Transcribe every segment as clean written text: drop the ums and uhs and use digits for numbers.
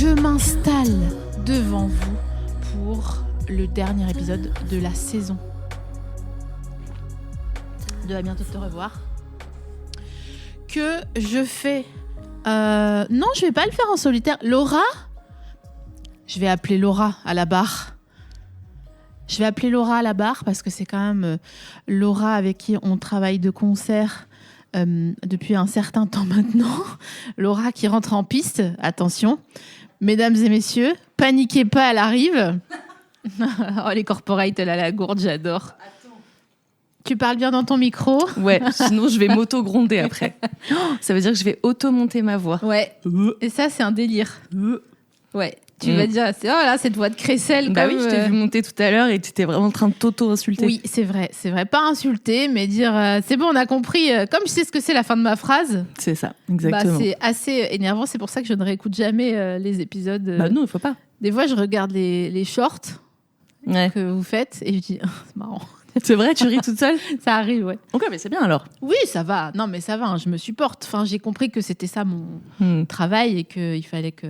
Je m'installe devant vous pour le dernier épisode de la saison de À bientôt de te revoir. Que je fais... Non, je vais pas le faire en solitaire. Laura, je vais appeler Laura à la barre. Je vais appeler Laura à la barre parce que c'est quand même Laura avec qui on travaille de concert depuis un certain temps maintenant. Laura qui rentre en piste. Attention, mesdames et messieurs, paniquez pas, elle arrive. Oh, les corporates, elle a la gourde, j'adore. Tu parles bien dans ton micro? Ouais, sinon je vais m'auto-gronder après. Ça veut dire que je vais auto-monter ma voix. Ouais, et ça, c'est un délire. Ouais, tu vas dire, oh là, cette voix de crécelle. Bah comme, oui, je t'ai vu monter tout à l'heure et tu étais vraiment en train de t'auto-insulter. Oui, c'est vrai. Pas insulter, mais dire, c'est bon, on a compris. Comme je sais ce que c'est la fin de ma phrase. C'est ça, exactement. C'est assez énervant, c'est pour ça que je ne réécoute jamais les épisodes. Bah non, il faut pas. Des fois, je regarde les shorts que vous faites et je dis, oh, c'est marrant. C'est vrai, tu ris toute seule? Ça arrive, ouais. Ok, mais c'est bien alors. Oui, ça va. Non, mais ça va, hein, je me supporte. Enfin, j'ai compris que c'était ça mon travail et qu'il fallait que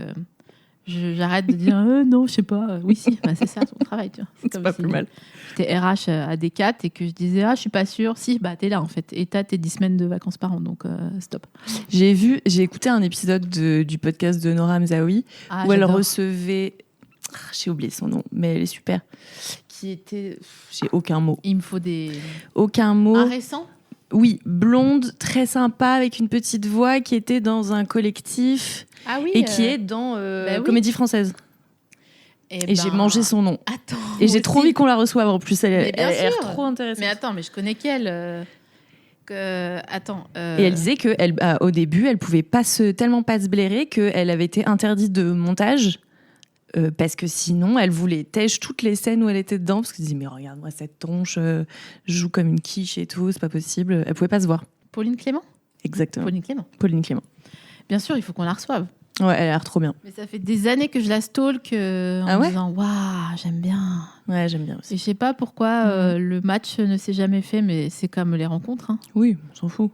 j'arrête de dire non, je sais pas. Oui, si, bah, c'est ça ton travail. Tu vois. C'est pas plus mal. J'étais RH à Decat et que je disais je suis pas sûre. Si, bah t'es là en fait. Et t'as tes 10 semaines de vacances par an, donc stop. J'ai écouté un épisode du podcast de Nora Hamzaoui où elle recevait. J'ai oublié son nom, mais elle est super. Qui était. J'ai aucun mot. Il me faut des. Aucun mot. Un récent? Oui, blonde, très sympa, avec une petite voix, qui était dans un collectif et qui est dans Comédie Française. Et j'ai mangé son nom. Attends. Et j'ai trop envie qu'on la reçoive. En plus, elle a l'air trop intéressante. Mais attends, mais je connais qu'elle. Attends. Et elle disait qu'au début, elle pouvait tellement pas se blairer qu'elle avait été interdite de montage. Parce que sinon, elle voulait tèche toutes les scènes où elle était dedans, parce qu'elle disait mais regarde-moi cette tronche, je joue comme une quiche et tout, c'est pas possible. Elle pouvait pas se voir. Pauline Clément. Exactement. Pauline Clément. Bien sûr, il faut qu'on la reçoive. Ouais, elle a l'air trop bien. Mais ça fait des années que je la stalk en me disant waouh, j'aime bien. Ouais, j'aime bien aussi. Et je sais pas pourquoi le match ne s'est jamais fait, mais c'est comme les rencontres. Hein. Oui, on s'en fout.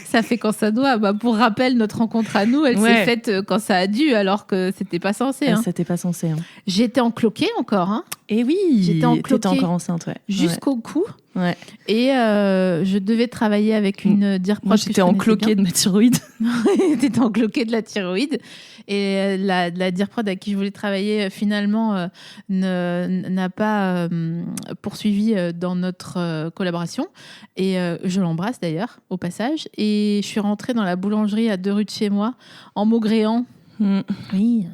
Ça fait quand ça doit. Bah, pour rappel, notre rencontre à nous, elle s'est faite quand ça a dû, alors que c'était pas censé. Hein. C'était pas censé. Hein. J'étais encloquée encore. Hein. Et oui, t'étais encore enceinte, ouais. Jusqu'au cou. Ouais. Et je devais travailler avec une dire proche. Moi, j'étais encloquée de ma thyroïde. T'étais encloquée de la thyroïde. Et la dire prod avec qui je voulais travailler, finalement, n'a pas poursuivi dans notre collaboration. Et je l'embrasse d'ailleurs, au passage. Et je suis rentrée dans la boulangerie à 2 rues de chez moi, en maugréant. Oui,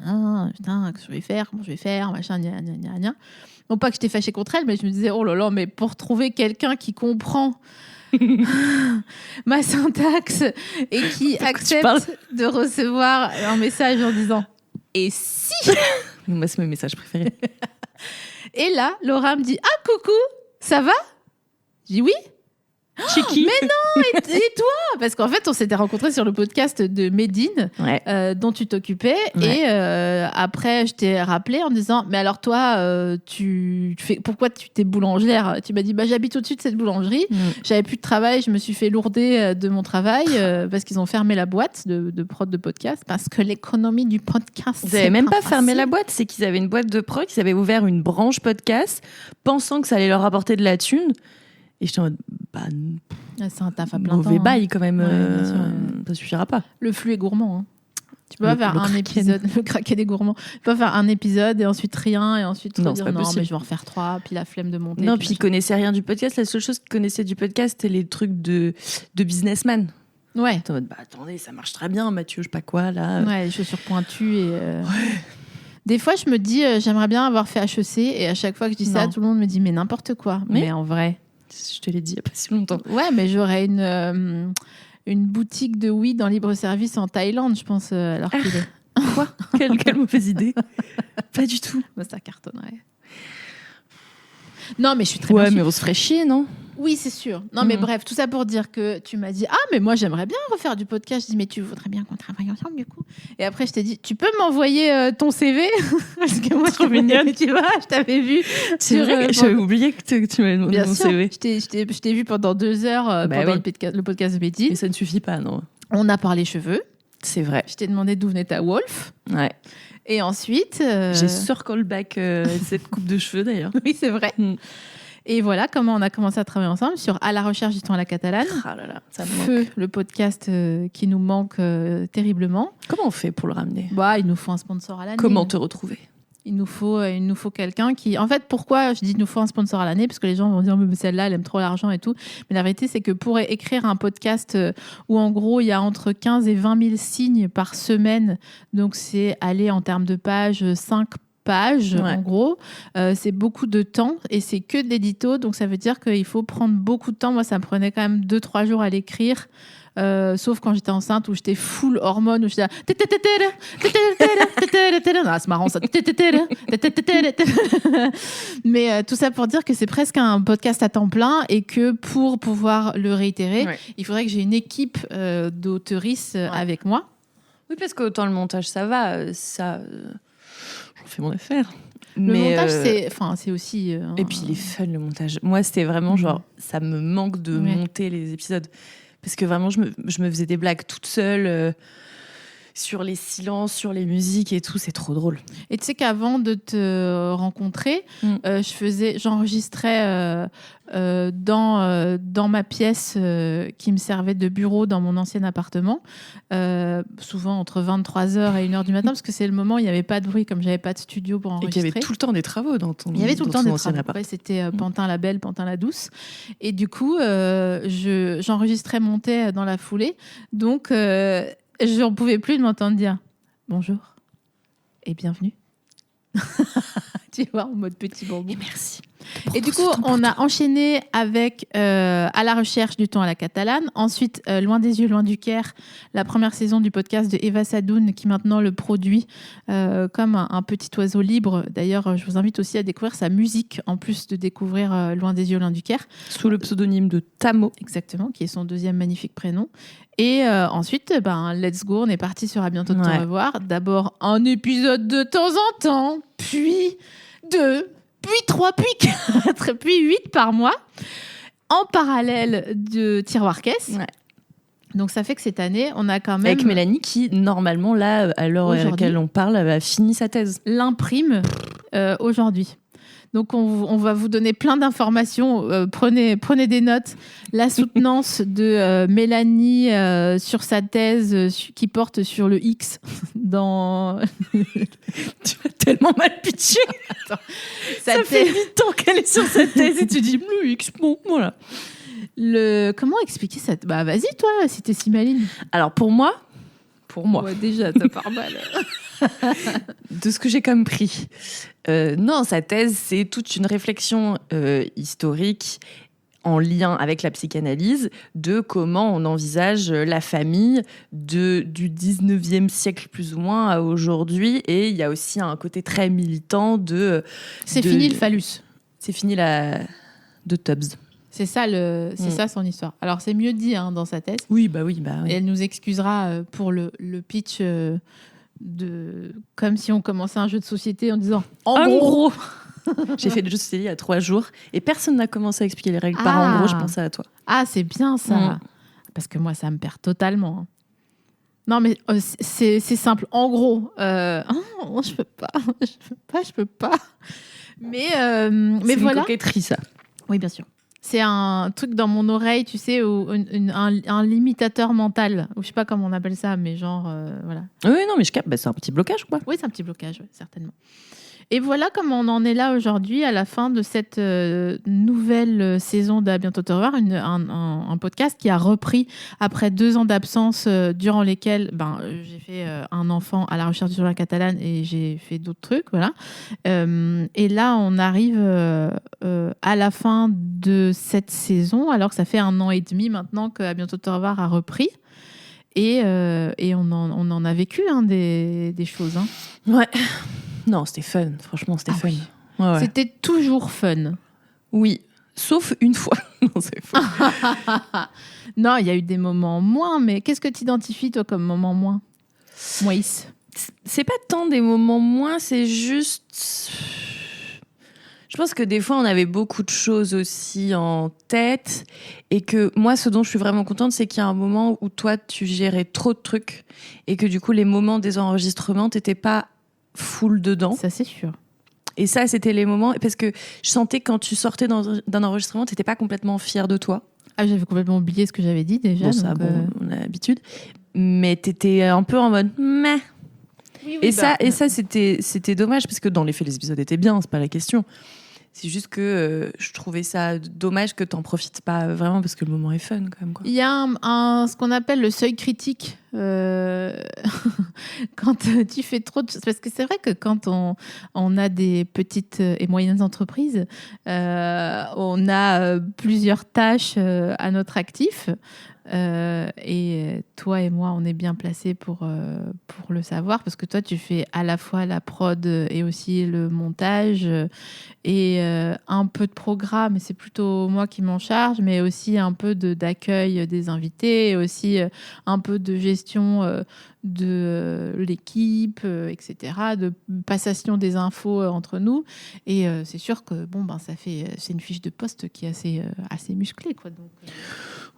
putain, qu'est-ce que je vais faire? Comment je vais faire? Machin, gna, gna, gna, gna. Non pas que j'étais fâchée contre elle, mais je me disais, oh là là, mais pour trouver quelqu'un qui comprend ma syntaxe et qui accepte de recevoir un message en disant « Et si ?» Moi, c'est mon message préféré. Et là, Laura me dit « Ah, coucou, ça va ?» Je dis « Oui. » Chiki. Mais non, et toi? Parce qu'en fait, on s'était rencontrés sur le podcast de Médine, dont tu t'occupais. Ouais. Et après, je t'ai rappelé en disant, mais alors toi, pourquoi tu t'es boulangère? Tu m'as dit, j'habite au-dessus de cette boulangerie. J'avais plus de travail, je me suis fait lourder de mon travail parce qu'ils ont fermé la boîte de prod de podcast parce que l'économie du podcast. Ils n'avaient même pas fermé la boîte, c'est qu'ils avaient une boîte de prod, ils avaient ouvert une branche podcast, pensant que ça allait leur rapporter de la thune. Et j'étais en mode, c'est un taf à plein mauvais temps. bail quand même, ça suffira pas. Le flux est gourmand. Hein. Tu peux pas faire un épisode, le craquet des gourmands. Tu peux pas faire un épisode et ensuite rien et ensuite non, dire non, mais je vais en refaire 3, puis la flemme de monter. Non, puis ils connaissaient rien du podcast. La seule chose qu'ils connaissaient du podcast, c'était les trucs de businessman. Ouais. En mode, attendez, ça marche très bien, Mathieu, je sais pas quoi là. Ouais, les chaussures pointues et. Des fois, je me dis, j'aimerais bien avoir fait HEC et à chaque fois que je dis ça, tout le monde me dit, mais n'importe quoi. Mais en vrai. Je te l'ai dit il n'y a pas si longtemps. Ouais, mais j'aurais une boutique de weed en libre-service en Thaïlande, je pense, alors qu'il est. Quoi? Quelle mauvaise idée. Pas du tout. Ça cartonnerait. Non, mais je suis très bien. Ouais, mais on se ferait chier, non? Oui, c'est sûr. Non, mais bref, tout ça pour dire que tu m'as dit mais moi, j'aimerais bien refaire du podcast. Je dis, mais tu voudrais bien qu'on travaille ensemble, du coup. Et après, je t'ai dit, tu peux m'envoyer ton CV? Parce que moi, trop mignonne. Tu vois, je t'avais vu. C'est vrai, j'avais oublié que tu m'avais demandé mon CV. Je t'ai vu pendant 2 heures pendant le podcast de Médine. Et ça ne suffit pas, non? On a parlé cheveux. C'est vrai. Je t'ai demandé d'où venait ta Wolf. Ouais. Et ensuite... J'ai circle back cette coupe de cheveux, d'ailleurs. Oui, c'est vrai. Et voilà comment on a commencé à travailler ensemble sur À la recherche du temps à la catalane. Ah là là, ça me Feu, manque. le podcast qui nous manque terriblement. Comment on fait pour le ramener ? Il nous faut un sponsor à l'année. Comment te retrouver ? Il nous faut quelqu'un qui... En fait, pourquoi je dis il nous faut un sponsor à l'année ? Parce que les gens vont dire, mais celle-là, elle aime trop l'argent et tout. Mais la vérité, c'est que pour écrire un podcast où, en gros, il y a entre 15 et 20 000 signes par semaine, donc c'est aller en termes de pages, 5 pages, en gros. C'est beaucoup de temps et c'est que de l'édito. Donc, ça veut dire qu'il faut prendre beaucoup de temps. Moi, ça me prenait quand même 2-3 jours à l'écrire. Sauf quand j'étais enceinte où j'étais full hormones où j'étais c'est marrant ça. Mais tout ça pour dire que c'est presque un podcast à temps plein et que pour pouvoir le réitérer, il faudrait que j'ai une équipe d'auteuristes avec moi. Oui, parce qu'autant le montage ça va, ça j'en fais mon affaire. Le montage, c'est aussi... Et puis il est fun, le montage. Moi, c'était vraiment genre, ça me manque de monter les épisodes. Parce que vraiment, je me faisais des blagues toute seule sur les silences, sur les musiques et tout. C'est trop drôle. Et tu sais qu'avant de te rencontrer, j'enregistrais dans ma pièce qui me servait de bureau dans mon ancien appartement, souvent entre 23h et 1h du matin, parce que c'est le moment où il n'y avait pas de bruit, comme j'avais pas de studio pour enregistrer. Et qu'il y avait tout le temps des travaux dans ton ancien appart. Il y avait tout le temps des travaux. Ouais, c'était Pantin-la-Belle, Pantin-la-Douce. Et du coup, j'enregistrais, montais dans la foulée. Donc, je n'en pouvais plus de m'entendre dire bonjour et bienvenue. Tu vois, en mode petit bambou. Et merci. Et du coup, on a enchaîné avec À la recherche du temps à la catalane. Ensuite, Loin des yeux, loin du Caire, la première saison du podcast de Eva Sadoun, qui maintenant le produit comme un petit oiseau libre. D'ailleurs, je vous invite aussi à découvrir sa musique, en plus de découvrir Loin des yeux, loin du Caire. Sous le pseudonyme de Tamo. Exactement, qui est son deuxième magnifique prénom. Et ensuite, let's go, on est parti sur À bientôt de te revoir. D'abord, un épisode de temps en temps, puis 2, puis 3, puis 4, puis 8 par mois, en parallèle de Tiroir Caisse. Ouais. Donc, ça fait que cette année, on a quand même... Avec Mélanie qui, normalement, là, à l'heure à laquelle on parle, a fini sa thèse. L'imprime aujourd'hui. Donc, on va vous donner plein d'informations. Prenez des notes. La soutenance de Mélanie sur sa thèse qui porte sur le X dans... Tu vas tellement mal pitcher. Ça fait 8 ans qu'elle est sur sa thèse et tu dis le X, bon, voilà. Comment expliquer ça ? Vas-y, toi, si t'es si maligne. Alors, pour moi... Ouais, déjà, ça part mal. De ce que j'ai compris. Non, sa thèse, c'est toute une réflexion historique en lien avec la psychanalyse de comment on envisage la famille du 19e siècle plus ou moins à aujourd'hui. Et il y a aussi un côté très militant fini le phallus. C'est fini de Tubbs. C'est ça, ça son histoire. Alors, c'est mieux dit dans sa thèse. Oui, bah oui. Et elle nous excusera pour le pitch comme si on commençait un jeu de société en disant en gros. J'ai fait le jeu de société il y a 3 jours et personne n'a commencé à expliquer les règles par en gros, je pensais à toi. Ah, c'est bien ça. Parce que moi, ça me perd totalement. Non, mais c'est simple. En gros, je peux pas. Mais c'est voilà. Une coquetterie, ça. Oui, bien sûr. C'est un truc dans mon oreille, tu sais, un limitateur mental. Ou je sais pas comment on appelle ça, mais genre, voilà. Oui, non, mais je capte. C'est un petit blocage, quoi. Oui, c'est un petit blocage, certainement. Et voilà comment on en est là aujourd'hui, à la fin de cette nouvelle saison d'À bientôt te revoir, un podcast qui a repris après 2 ans d'absence durant lesquels j'ai fait un enfant à la recherche du temps à la catalane et j'ai fait d'autres trucs, voilà. Et là, on arrive à la fin de cette saison, alors que ça fait 1 an et demi maintenant qu'À bientôt te revoir a repris. Et on en a vécu des choses. Hein. Ouais. Non, c'était fun. Franchement, c'était fun. Oui. Ouais. C'était toujours fun. Oui, sauf une fois. Non, c'est faux. Non, il y a eu des moments moins, mais qu'est-ce que tu identifies, toi, comme moment moins ? Moïse. C'est pas tant des moments moins, c'est juste... Je pense que des fois, on avait beaucoup de choses aussi en tête. Et que moi, ce dont je suis vraiment contente, c'est qu'il y a un moment où toi, tu gérais trop de trucs. Et que du coup, les moments des enregistrements, t'étais pas full dedans. Ça, c'est sûr. Et ça, c'était les moments. Parce que je sentais que quand tu sortais d'un enregistrement, t'étais pas complètement fière de toi. Ah, j'avais complètement oublié ce que j'avais dit déjà. Bon, ça, on a l'habitude. Mais t'étais un peu en mode meh. Oui, Et ça, c'était dommage parce que dans les faits, les épisodes étaient bien, c'est pas la question. C'est juste que je trouvais ça dommage que t'en profites pas vraiment parce que le moment est fun quand même. Quoi. Il y a ce qu'on appelle le seuil critique quand tu fais trop de choses. Parce que c'est vrai que quand on a des petites et moyennes entreprises, on a plusieurs tâches à notre actif. Et toi et moi, on est bien placés pour le savoir parce que toi, tu fais à la fois la prod et aussi le montage et un peu de programme, et c'est plutôt moi qui m'en charge, mais aussi un peu d'accueil des invités et aussi un peu de gestion de l'équipe, etc., de passation des infos entre nous. Et c'est sûr que c'est une fiche de poste qui est assez musclée, quoi. Donc,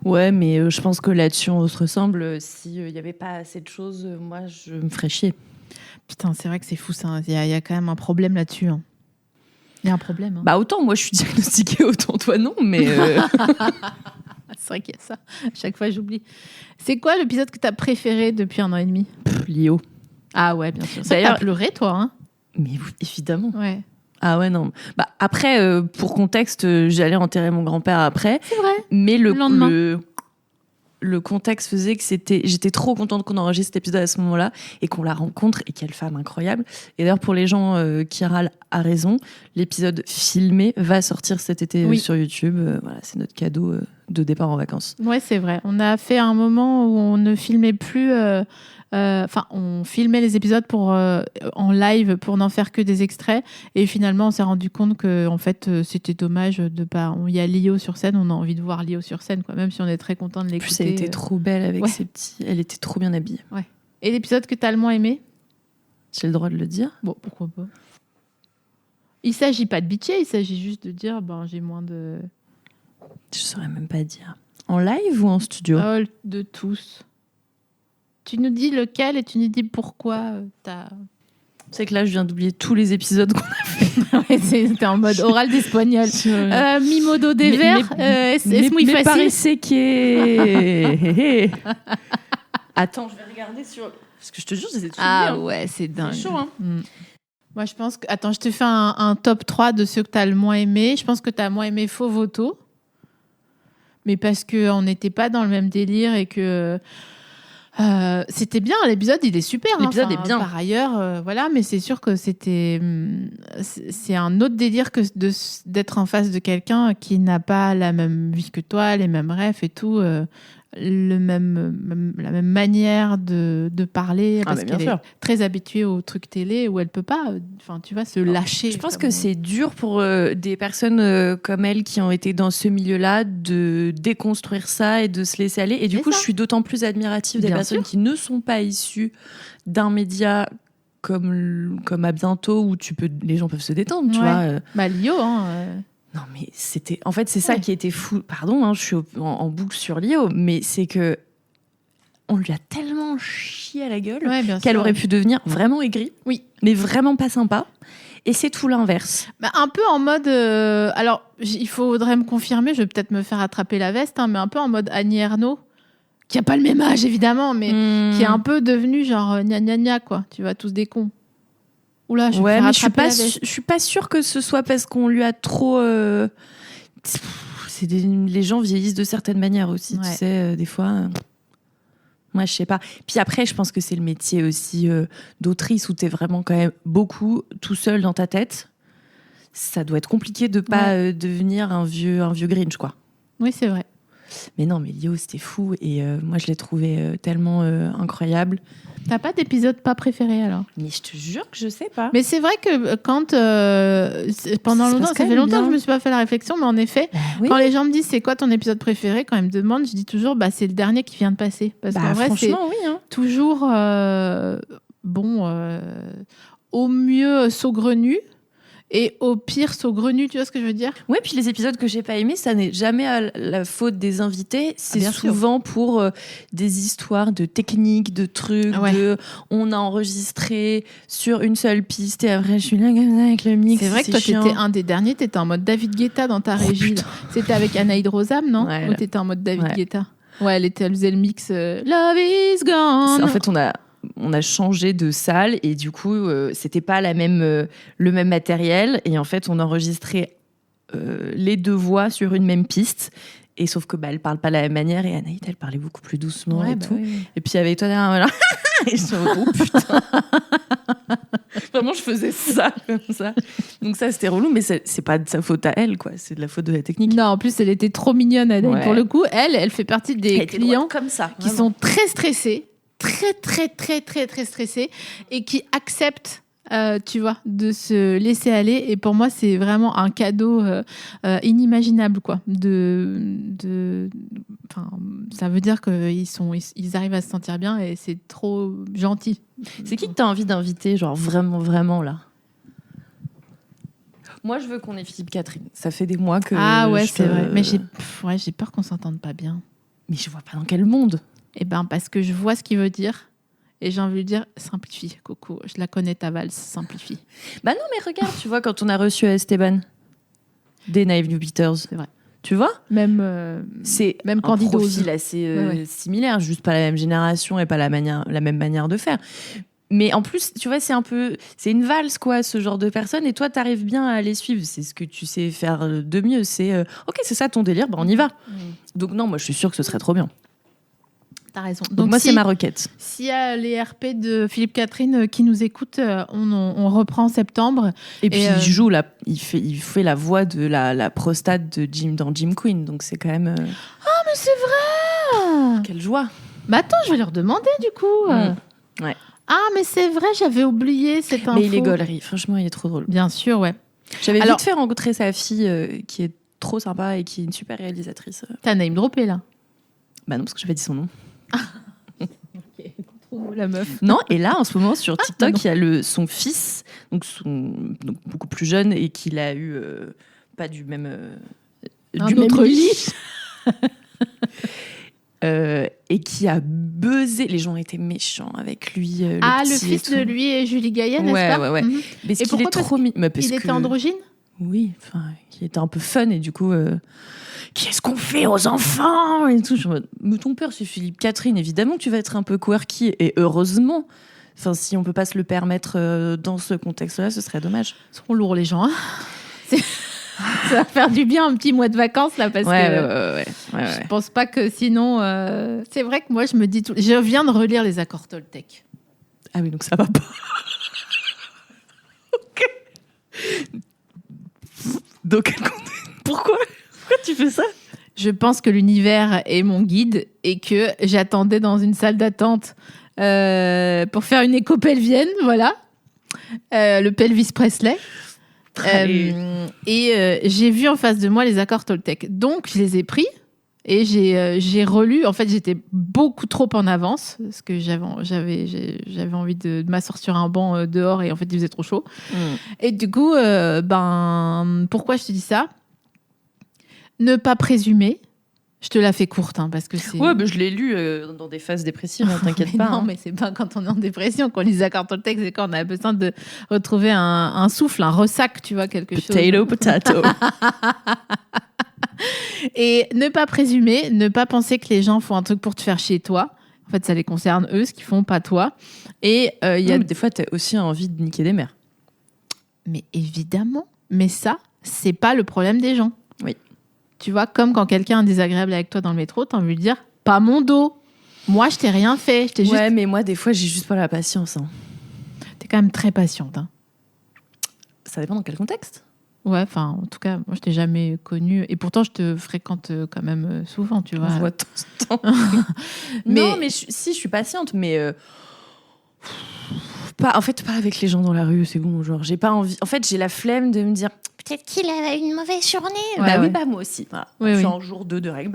ouais, mais je pense que là-dessus, on se ressemble. S'il n'y avait pas assez de choses, moi, je me ferais chier. Putain, c'est vrai que c'est fou, ça. Il y a quand même un problème là-dessus. Hein. Il y a un problème. Hein. Bah, autant moi, je suis diagnostiquée, autant toi, non, mais... C'est vrai qu'il y a ça. À chaque fois, j'oublie. C'est quoi l'épisode que tu as préféré depuis 1 an et demi ? Lio. Ah ouais, bien sûr. D'ailleurs, t'as pleuré, toi, hein ? Mais évidemment. Ouais. Ah ouais, non. Bah, après, pour contexte, j'allais enterrer mon grand-père après. C'est vrai. Mais lendemain. Le contexte faisait que j'étais trop contente qu'on enregistre cet épisode à ce moment-là et qu'on la rencontre. Et quelle femme incroyable. Et d'ailleurs, pour les gens qui râlent à raison, l'épisode filmé va sortir cet été sur YouTube. Voilà, c'est notre cadeau de départ en vacances. Ouais, c'est vrai. On a fait un moment où on ne filmait plus... on filmait les épisodes en live pour n'en faire que des extraits, et finalement on s'est rendu compte que en fait c'était dommage de pas. Il y a Lio sur scène, on a envie de voir Lio sur scène, quoi. Même si on est très content de l'écouter. En plus, elle était trop belle avec ses petits. Elle était trop bien habillée. Ouais. Et l'épisode que t'as le moins aimé ? J'ai le droit de le dire. Bon, pourquoi pas. Il s'agit pas de bitcher, il s'agit juste de dire j'ai moins de. Je saurais même pas dire. En live ou en studio ? De tous. Tu nous dis lequel et tu nous dis pourquoi t'as... C'est que là, je viens d'oublier tous les épisodes qu'on a fait. Ouais, c'était en mode oral d'espagnol. Mi modo de ver, es muy fácil. Parece que... Attends, je vais regarder sur... Parce que je te jure, je les ai tous oubliés. Ah ouais, c'est dingue. C'est chaud, hein. Moi, je pense que... Attends, je te fais un top 3 de ceux que t'as le moins aimé. Je pense que t'as moins aimé Faux Voto. Mais parce qu'on n'était pas dans le même délire et que... c'était bien, l'épisode il est super. L'épisode est bien. Par ailleurs, voilà, mais c'est sûr que c'est un autre délire que d'être en face de quelqu'un qui n'a pas la même vie que toi, les mêmes rêves et tout, la même manière de parler, parce qu'elle est très habituée aux trucs télé où elle peut pas, tu vois, se lâcher. Je pense que c'est dur pour des personnes comme elle qui ont été dans ce milieu-là de déconstruire ça et de se laisser aller. Et du coup, je suis d'autant plus admirative des personnes qui ne sont pas issues d'un média comme à bientôt où les gens peuvent se détendre, tu vois. Lio, Non, mais c'était... En fait, c'est ça qui était fou. Pardon, je suis en boucle sur Lio, mais c'est que on lui a tellement chié à la gueule qu'elle aurait pu devenir vraiment aigrie, mais vraiment pas sympa. Et c'est tout l'inverse. Un peu en mode... alors, il faudrait me confirmer, je vais peut-être me faire attraper la veste, mais un peu en mode Annie Ernaux, qui a pas le même âge, évidemment, mais qui est un peu devenu genre gna gna gna, quoi. Tu vois, tous des cons. Oula, je vais me faire attraper la veste. Je suis pas sûre que ce soit parce qu'on lui a trop... les gens vieillissent de certaines manières aussi, tu sais, des fois... Moi, je sais pas. Puis après, je pense que c'est le métier aussi d'autrice où t'es vraiment quand même beaucoup tout seul dans ta tête. Ça doit être compliqué de pas devenir un vieux Grinch, quoi. Oui, c'est vrai. Mais non, mais Lio, c'était fou. Et moi, je l'ai trouvé tellement incroyable. T'as pas d'épisode pas préféré, alors ? Mais je te jure que je sais pas. Mais c'est vrai que quand... pendant longtemps, ça fait longtemps que je me suis pas fait la réflexion, mais en effet, quand les gens me disent c'est quoi ton épisode préféré, quand ils me demandent, je dis toujours c'est le dernier qui vient de passer. Parce qu'en vrai, c'est toujours au mieux saugrenu et au pire saugrenu, tu vois ce que je veux dire? Ouais, puis les épisodes que j'ai pas aimés, ça n'est jamais à la faute des invités. C'est bien souvent pour des histoires de techniques, de trucs, on a enregistré sur une seule piste et après je suis là comme ça avec le mix. C'est vrai que toi, chiant. t'étais un des derniers, t'étais en mode David Guetta dans ta régie. Putain. C'était avec Anaïd Rosam, non? Ouais, Ou t'étais en mode David ouais. Guetta? Ouais, elle faisait le mix Love is gone. En fait, on a changé de salle et du coup, c'était pas le même matériel. Et en fait, on enregistrait les deux voix sur une même piste. Et sauf que elle parle pas de la même manière et Anaïd, elle parlait beaucoup plus doucement et tout. Oui. Et puis avec toi derrière, voilà. Et je suis oh putain. Vraiment, je faisais ça comme ça. Donc ça, c'était relou, mais c'est pas de sa faute à elle, quoi. C'est de la faute de la technique. Non, en plus, elle était trop mignonne, Anaïd. Ouais. Pour le coup, elle fait partie des clients comme ça, qui sont très stressés, très stressés et qui acceptent, tu vois, de se laisser aller. Et pour moi, c'est vraiment un cadeau inimaginable, quoi. Ça veut dire qu'ils arrivent à se sentir bien et c'est trop gentil. C'est qui que t'as envie d'inviter, genre vraiment là? Moi, je veux qu'on ait Philippe Catherine. Ça fait des mois que. Ah ouais, c'est vrai. Mais j'ai peur qu'on s'entende pas bien. Mais je vois pas dans quel monde. Eh ben, parce que je vois ce qu'il veut dire. Et j'ai envie de lui dire, simplifie, Coco. Je la connais, ta valse, simplifie. Bah non, mais regarde, tu vois, quand on a reçu Esteban des Naive New Beaters. C'est vrai. Tu vois, c'est même un Candidose. profil assez similaire, juste pas la même génération et pas la même manière de faire. Mais en plus, tu vois, c'est une valse, quoi, ce genre de personnes. Et toi, t'arrives bien à les suivre. C'est ce que tu sais faire de mieux. C'est, ok, c'est ça ton délire, on y va. Donc non, moi, je suis sûre que ce serait trop bien. T'as raison. Donc moi, c'est ma requête. S'il y a les RP de Philippe Catherine qui nous écoutent, on reprend en septembre. Et puis il fait la voix de la prostate de Jim dans Jim Queen. Donc c'est quand même. Ah, mais c'est vrai! Quelle joie! Bah attends, je vais leur demander du coup. Ouais. Ah, mais c'est vrai, j'avais oublié cette info. Mais il est gaulerie, franchement, il est trop drôle. Bien sûr, ouais. J'avais vite fait rencontrer sa fille qui est trop sympa et qui est une super réalisatrice. T'as name droppé là? Bah non, parce que j'avais dit son nom. Ok, trop la meuf. Non, et là, en ce moment, sur TikTok, il y a son fils, donc beaucoup plus jeune et qu'il a eu pas du même lit. Et qui a buzzé. Les gens étaient méchants avec lui. Le fils de lui et Julie Gaillet, n'est-ce pas? Ouais. Mais et pourquoi? Est trop il était androgyne? Oui, enfin, il était un peu fun et du coup, qu'est-ce qu'on fait aux enfants et tout. Mais ton père, c'est Philippe Catherine. Évidemment que tu vas être un peu quirky et heureusement. Enfin, si on peut pas se le permettre dans ce contexte-là, ce serait dommage. Ils seront lourds les gens. Hein. Ça va faire du bien un petit mois de vacances là parce que je pense pas que sinon. C'est vrai que moi je me dis tout. Je viens de relire les accords Toltec. Ah oui, donc ça va pas. Ok. Donc pourquoi tu fais ça? Je pense que l'univers est mon guide et que j'attendais dans une salle d'attente pour faire une écho pelvienne, voilà. Le pelvis Presley. J'ai vu en face de moi les accords Toltec. Donc, je les ai pris et j'ai relu. En fait, j'étais beaucoup trop en avance parce que j'avais envie de m'asseoir sur un banc dehors et en fait, il faisait trop chaud. Et du coup, pourquoi je te dis ça? Ne pas présumer. Je te la fais courte, hein, parce que c'est... Ouais, je l'ai lu dans des phases dépressives, hein, t'inquiète pas. Non, mais c'est pas quand on est en dépression qu'on lit les accords Toltec, c'est quand on a besoin de retrouver un souffle, un ressac, tu vois, quelque chose. Potato. Et ne pas présumer, ne pas penser que les gens font un truc pour te faire chier toi. En fait, ça les concerne eux, ce qu'ils font, pas toi. Et mais des fois, t'as aussi envie de niquer des mères. Mais évidemment. Mais ça, c'est pas le problème des gens. Oui. Tu vois, comme quand quelqu'un est désagréable avec toi dans le métro, t'as envie de lui dire « Pas mon dos !» Moi, je t'ai rien fait. Ouais, mais moi, des fois, j'ai juste pas la patience. Hein. T'es quand même très patiente. Hein. Ça dépend dans quel contexte. Ouais, enfin, en tout cas, moi, je t'ai jamais connue. Et pourtant, je te fréquente quand même souvent, tu vois. On se voit de temps en temps. Non, mais je suis patiente, mais... pas avec les gens dans la rue, c'est bon. Genre, j'ai pas envie... En fait, j'ai la flemme de me dire... Peut-être qu'il a une mauvaise journée. Ouais, oui, moi aussi. Voilà. Oui, je suis en jour 2 de règle.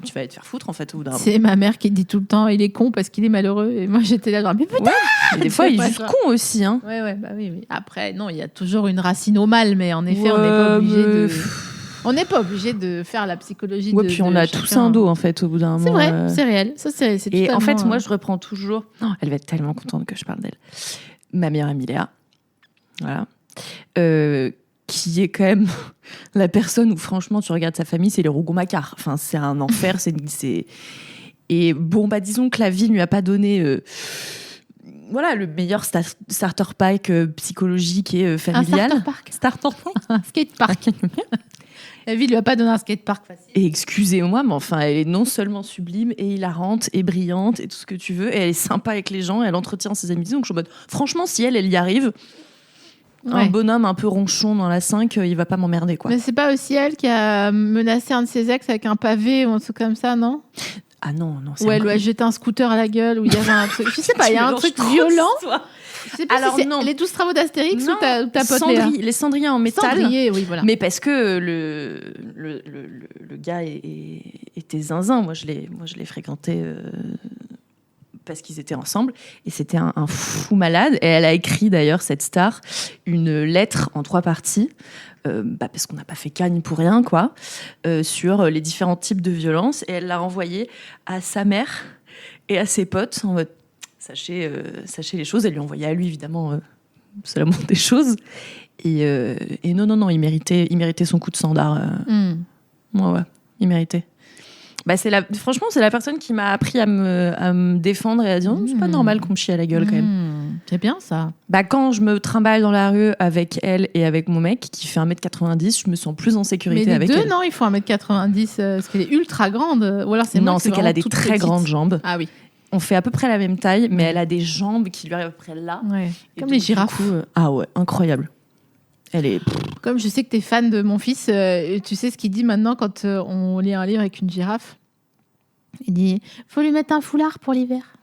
Tu vas aller te faire foutre, en fait, au bout d'un moment. C'est ma mère qui dit tout le temps, il est con parce qu'il est malheureux. Et moi, j'étais là, genre, mais putain, Et des fois, il est juste con aussi. Hein. Ouais, bah oui. Après, non, il y a toujours une racine au mal, mais en effet, on n'est pas obligé de... On n'est pas obligé de faire la psychologie de puis on a tous un dos, en fait, au bout d'un moment. C'est vrai, c'est réel. Ça, c'est et totalement... en fait, moi, je reprends toujours... Oh, elle va être tellement contente que je parle d'elle. Ma meilleure amie Léa, voilà, qui est quand même la personne où, franchement, tu regardes sa famille, c'est les Rougon-Macquart. Enfin, c'est un enfer. Et bon, bah, disons que la vie ne lui a pas donné... Voilà, le meilleur starter pack psychologique et familial. Un starter park. Un skatepark. La vie lui a pas donné un skatepark facile. Et excusez-moi, mais enfin, elle est non seulement sublime et hilarante et brillante et tout ce que tu veux, et elle est sympa avec les gens, et elle entretient ses amitiés. Donc je suis en mode, franchement, si elle y arrive, un bonhomme un peu ronchon dans la 5, il va pas m'emmerder, quoi. Mais c'est pas aussi elle qui a menacé un de ses ex avec un pavé ou un truc comme ça, non ? Ah non. Ou elle lui a jeté un scooter à la gueule, où il y avait un truc. Je sais pas, il y a un truc violent. Je sais pas. Alors, si c'est les 12 travaux d'Astérix ou ta pote Léa. Les cendriers en métal. Cendriers, oui, voilà. Mais parce que le gars était zinzin. Moi, je l'ai fréquenté parce qu'ils étaient ensemble. Et c'était un fou malade. Et elle a écrit, d'ailleurs, cette star, une lettre en 3 parties. Parce qu'on n'a pas fait cagne pour rien, quoi, sur les différents types de violences. Et elle l'a renvoyée à sa mère et à ses potes en mode sachez les choses. Elle lui envoyait à lui, évidemment, c'est la moindre des choses. Et non, il méritait son coup de sandar. Ouais, il méritait. Bah, franchement, c'est la personne qui m'a appris à me défendre et à dire c'est pas normal qu'on me chie à la gueule quand même. C'est bien ça. Bah, quand je me trimballe dans la rue avec elle et avec mon mec qui fait 1m90, je me sens plus en sécurité avec elle. Mais les deux, non, ils font 1m90 parce qu'elle est ultra grande. Ou alors c'est non, c'est qu'elle a des très grandes jambes. Ah oui. On fait à peu près la même taille, mais elle a des jambes qui lui arrivent à peu près là. Ouais. Comme les girafes. Ah ouais, incroyable. Elle est... Comme je sais que tu es fan de mon fils, tu sais ce qu'il dit maintenant quand on lit un livre avec une girafe ? Il dit « Faut lui mettre un foulard pour l'hiver. »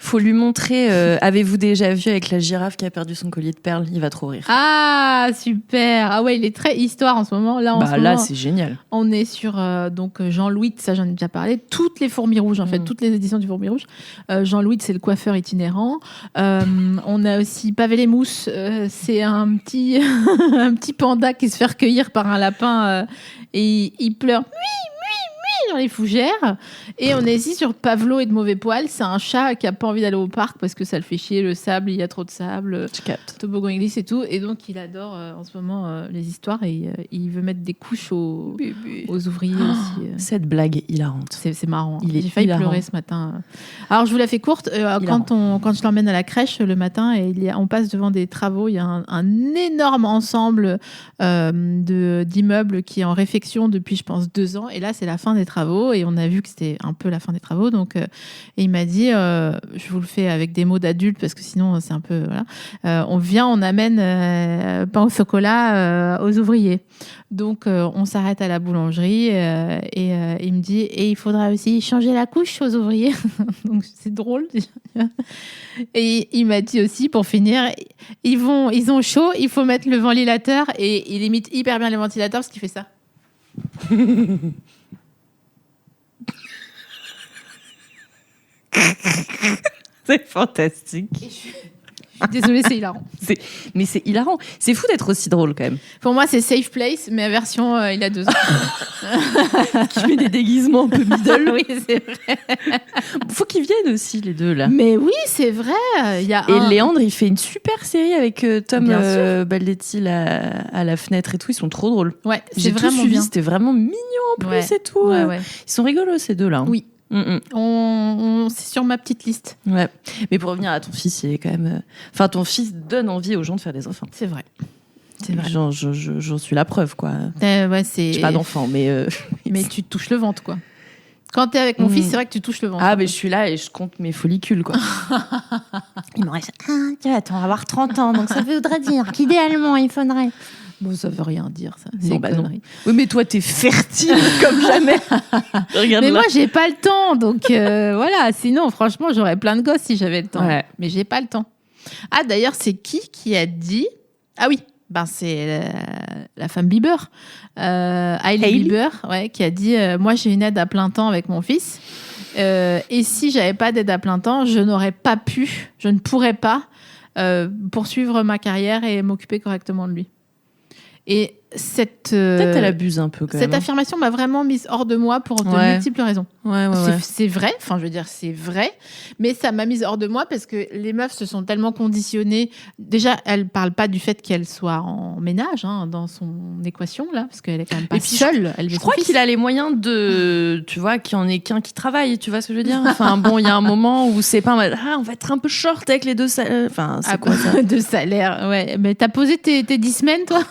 Faut lui montrer avez-vous déjà vu avec la girafe qui a perdu son collier de perles ? Il va trop rire. Ah, super. Ah ouais, il est très histoire en ce moment. Là, c'est génial. On est sur donc Jean-Louis, ça j'en ai déjà parlé, toutes les Fourmis Rouges, en fait, toutes les éditions du Fourmis Rouge. Jean-Louis, c'est le coiffeur itinérant. On a aussi Pavé les mousses, c'est un petit, un petit panda qui se fait recueillir par un lapin et il pleure. Dans les fougères. Et on est ici sur Pavlo et de mauvais poils. C'est un chat qui a pas envie d'aller au parc parce que ça le fait chier, le sable, il y a trop de sable, toboggan glisse et tout. Et donc il adore en ce moment les histoires et il veut mettre des couches aux ouvriers aussi. Cette blague est hilarante. C'est marrant. J'ai failli pleurer ce matin. Alors je vous la fais courte. Quand je l'emmène à la crèche le matin et on passe devant des travaux, il y a un énorme ensemble d'immeubles qui est en réfection depuis je pense 2 ans. Et là c'est la fin des travaux et on a vu que c'était un peu la fin des travaux donc et il m'a dit je vous le fais avec des mots d'adulte parce que sinon c'est un peu voilà on amène pain au chocolat aux ouvriers donc on s'arrête à la boulangerie et il me dit et il faudra aussi changer la couche aux ouvriers donc c'est drôle et il m'a dit aussi pour finir ils ont chaud, il faut mettre le ventilateur et il imite hyper bien les ventilateurs parce qu'il fait ça. C'est fantastique. Je suis désolée, c'est hilarant. Mais c'est hilarant. C'est fou d'être aussi drôle quand même. Pour moi, c'est Safe Place, mais version il a 2 ans. Qui met des déguisements un peu middle. Oui, c'est vrai. Faut qu'ils viennent aussi, les deux, là. Mais oui, c'est vrai. Et Léandre, il fait une super série avec Tom Baldetti à la fenêtre et tout. Ils sont trop drôles. Ouais, j'ai vraiment tout suivi. Bien. C'était vraiment mignon en plus et tout. Ouais. Ils sont rigolos, ces deux-là. Oui. C'est sur ma petite liste. Ouais. Mais pour revenir à ton fils, il est quand même. Enfin, ton fils donne envie aux gens de faire des enfants. C'est vrai. J'en suis la preuve, quoi. J'ai pas d'enfant, mais. Mais tu te touches le ventre, quoi. Quand t'es avec mon fils, c'est vrai que tu touches le ventre. Ah, mais je suis là et je compte mes follicules, quoi. Il me reste. On va avoir 30 ans, donc ça voudrait dire qu'idéalement, il faudrait. Bon, ça veut rien dire, ça. C'est non, non. Oui, mais toi, t'es fertile comme jamais. Regarde mais là. moi, j'ai pas le temps. Donc, voilà. Sinon, franchement, j'aurais plein de gosses si j'avais le temps. Ouais. Mais j'ai pas le temps. Ah, d'ailleurs, c'est qui a dit... Ah oui, c'est la femme Bieber. Hailey Bieber, qui a dit « Moi, j'ai une aide à plein temps avec mon fils. » Et si j'avais pas d'aide à plein temps, je ne pourrais pas poursuivre ma carrière et m'occuper correctement de lui. Et Peut-être elle abuse un peu quand cette même. affirmation m'a vraiment mise hors de moi pour de multiples raisons. Ouais. C'est vrai, enfin je veux dire c'est vrai, mais ça m'a mise hors de moi parce que les meufs se sont tellement conditionnées. Déjà, elle parle pas du fait qu'elle soit en ménage dans son équation là, parce qu'elle est quand même pas seule. Je crois qu'il a les moyens de, tu vois, qu'il y en ait qu'un qui travaille. Tu vois ce que je veux dire? Enfin bon, il y a un moment où c'est pas mal. On va être un peu short avec les 2 salaires. Enfin, c'est quoi ça? 2 salaires, ouais. Mais t'as posé tes 10 semaines, toi?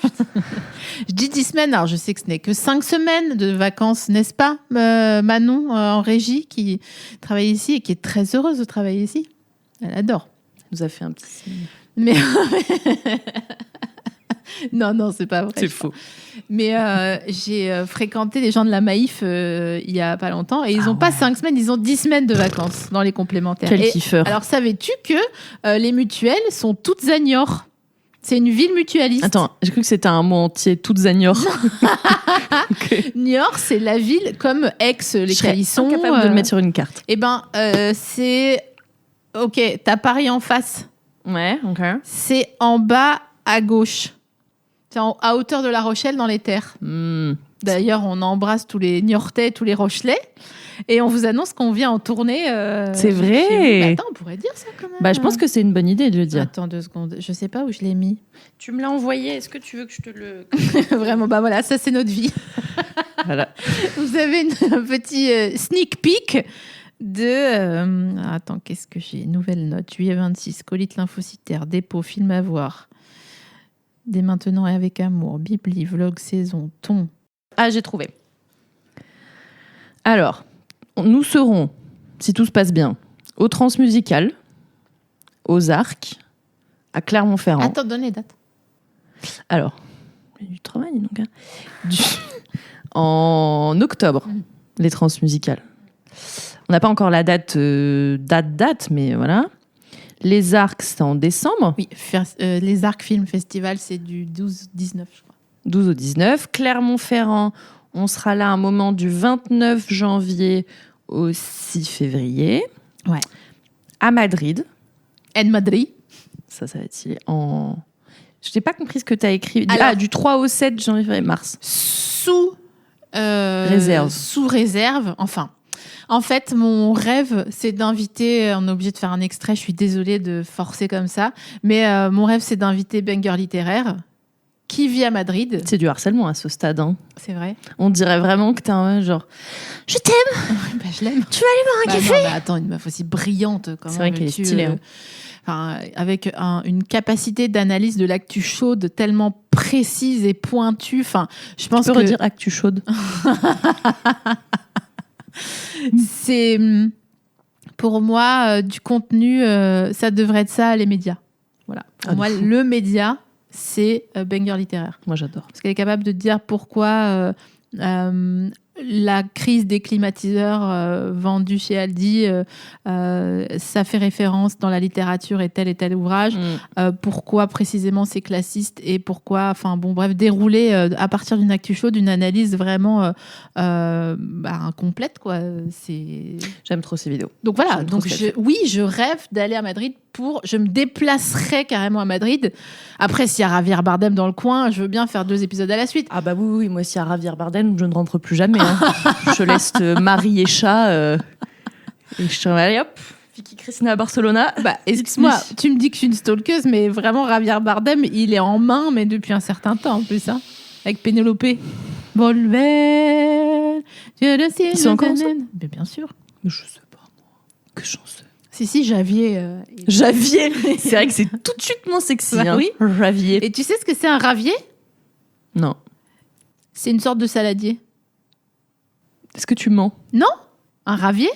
Je dis 10 semaines, alors je sais que ce n'est que 5 semaines de vacances, n'est-ce pas, Manon, en régie, qui travaille ici et qui est très heureuse de travailler ici. Elle adore. Elle nous a fait un petit signe. Mais non, c'est pas vrai. C'est faux. Mais j'ai fréquenté des gens de la Maïf il y a pas longtemps et ils n'ont pas 5 semaines, ils ont 10 semaines de vacances dans les complémentaires. Quel kiffeur. Alors, savais-tu que les mutuelles sont toutes à Niort? C'est une ville mutualiste. Attends, j'ai cru que c'était un mot entier, toutes à Niort. Okay. Niort, c'est la ville comme Aix, les Calissons. Je serais incapable de le mettre sur une carte. Eh ben, c'est... Ok, t'as Paris en face. Ouais, ok. C'est en bas à gauche. C'est à hauteur de La Rochelle dans les terres. D'ailleurs, on embrasse tous les Niortais, tous les Rochelais. Et on vous annonce qu'on vient en tournée. C'est vrai. Attends, on pourrait dire ça quand même. Je pense que c'est une bonne idée de le dire. Attends 2 secondes. Je sais pas où je l'ai mis. Tu me l'as envoyé. Est-ce que tu veux que je te le... Vraiment, voilà, ça c'est notre vie. Voilà. Vous avez un petit sneak peek de... Attends, qu'est-ce que j'ai? Nouvelle note. Juillet 26, colite lymphocytaire, dépôt, film à voir. Dès maintenant et avec amour, bibli, vlog, saison, ton. Ah, j'ai trouvé. Alors, nous serons, si tout se passe bien, au Transmusical, aux Arcs, à Clermont-Ferrand. Attends, donne les dates. Alors, il y a du travail donc. En octobre, les Transmusicales. On n'a pas encore la date, mais voilà. Les Arcs, c'est en décembre. Oui, les Arcs Film Festival, c'est du 12-19, je crois. 12 au 19. Clermont-Ferrand, on sera là un moment du 29 janvier au 6 février. Ouais. À Madrid. En Madrid. Ça va être stylé. Je n'ai pas compris ce que tu as écrit. Alors, du 3 au 7 janvier, mars. Sous réserve. Sous réserve, enfin. En fait, mon rêve, c'est d'inviter... On est obligé de faire un extrait, je suis désolée de forcer comme ça. Mais mon rêve, c'est d'inviter Banger Littéraire, qui vit à Madrid. C'est du harcèlement à ce stade. Hein. C'est vrai. On dirait vraiment que t'es un genre... Je t'aime. Je l'aime. Tu vas aller boire un café. Non, attends, une meuf aussi brillante. C'est vrai qu'elle est stylée. Avec une capacité d'analyse de l'actu chaude tellement précise et pointue. Enfin, je pense tu peux redire actu chaude. C'est pour moi du contenu. Ça devrait être ça, les médias. Voilà. Pour moi, le média, c'est Banger Littéraire. Moi, j'adore. Parce qu'elle est capable de dire pourquoi la crise des climatiseurs vendus chez Aldi, ça fait référence dans la littérature et tel ouvrage. Pourquoi précisément c'est classiste et pourquoi, enfin bon, bref, dérouler à partir d'une actu chaude, d'une analyse vraiment complète, quoi. J'aime trop ces vidéos. Donc voilà, je rêve d'aller à Madrid. Je me déplacerai carrément à Madrid. Après, s'il y a Javier Bardem dans le coin, je veux bien faire 2 épisodes à la suite. Ah bah oui, moi, s'il y a Javier Bardem, je ne rentre plus jamais. Hein. Je laisse Marie et chat. Et je te allez hop, Vicky Cristina à Barcelona. Excuse-moi, tu me dis que je suis une stalkeuse, mais vraiment, Javier Bardem, il est en main, mais depuis un certain temps en plus. Hein, avec Pénélope. Volver. Ils sont encore ensemble ? Mais bien sûr. Mais je sais pas, moi. Que chanceux. Si, Javier. Javier. C'est vrai que c'est tout de suite moins sexy. Hein. Oui. Javier. Et tu sais ce que c'est un ravier ? Non. C'est une sorte de saladier. Est-ce que tu mens ? Non ? Un ravier ?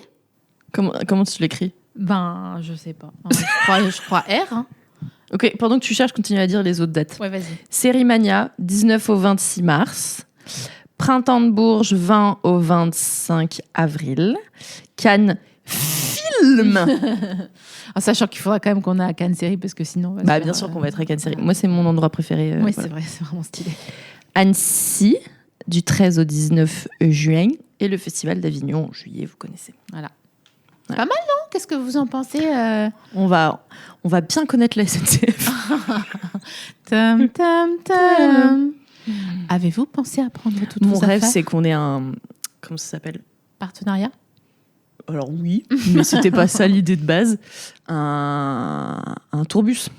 Comment tu l'écris ? Je sais pas. Je crois R. Hein. Ok, pendant que tu cherches, continue à dire les autres dates. Ouais, vas-y. Sérimania, 19 au 26 mars. Printemps de Bourges, 20 au 25 avril. Cannes Film. En sachant qu'il faudra quand même qu'on ait à Cannes Série, parce que sinon... bien sûr qu'on va être à Cannes Série. Moi, c'est mon endroit préféré. Oui, c'est vrai, c'est vraiment stylé. Annecy, du 13 au 19 juin. Et le Festival d'Avignon en juillet, vous connaissez. Voilà. Ouais. Pas mal, non? Qu'est-ce que vous en pensez On va bien connaître la SNCF. Tam, tam, tam. Avez-vous pensé à prendre toutes Mon vos rêve, affaires? c'est qu'on ait un... Comment ça s'appelle? Partenariat? Alors oui, mais c'était pas ça l'idée de base. Un tourbus.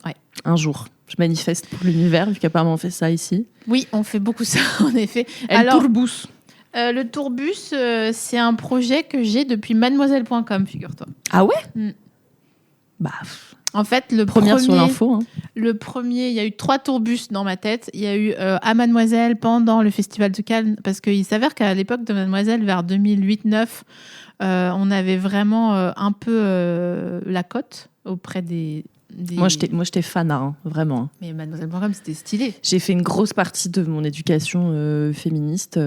Ouais. Un jour. Je manifeste pour l'univers, vu qu'apparemment on fait ça ici. Oui, on fait beaucoup ça, en effet. Alors, tourbus. Le tourbus, c'est un projet que j'ai depuis mademoiselle.com, figure-toi. Ah ouais? Bah, en fait, le première premier, sur l'info. Hein. Le premier, il y a eu 3 tourbus dans ma tête. Il y a eu à Mademoiselle pendant le Festival de Cannes, parce qu'il s'avère qu'à l'époque de Mademoiselle, vers 2008-9, on avait vraiment un peu la cote auprès des... Moi, j'étais fan, hein, vraiment. Mais Mademoiselle.com, c'était stylé. J'ai fait une grosse partie de mon éducation féministe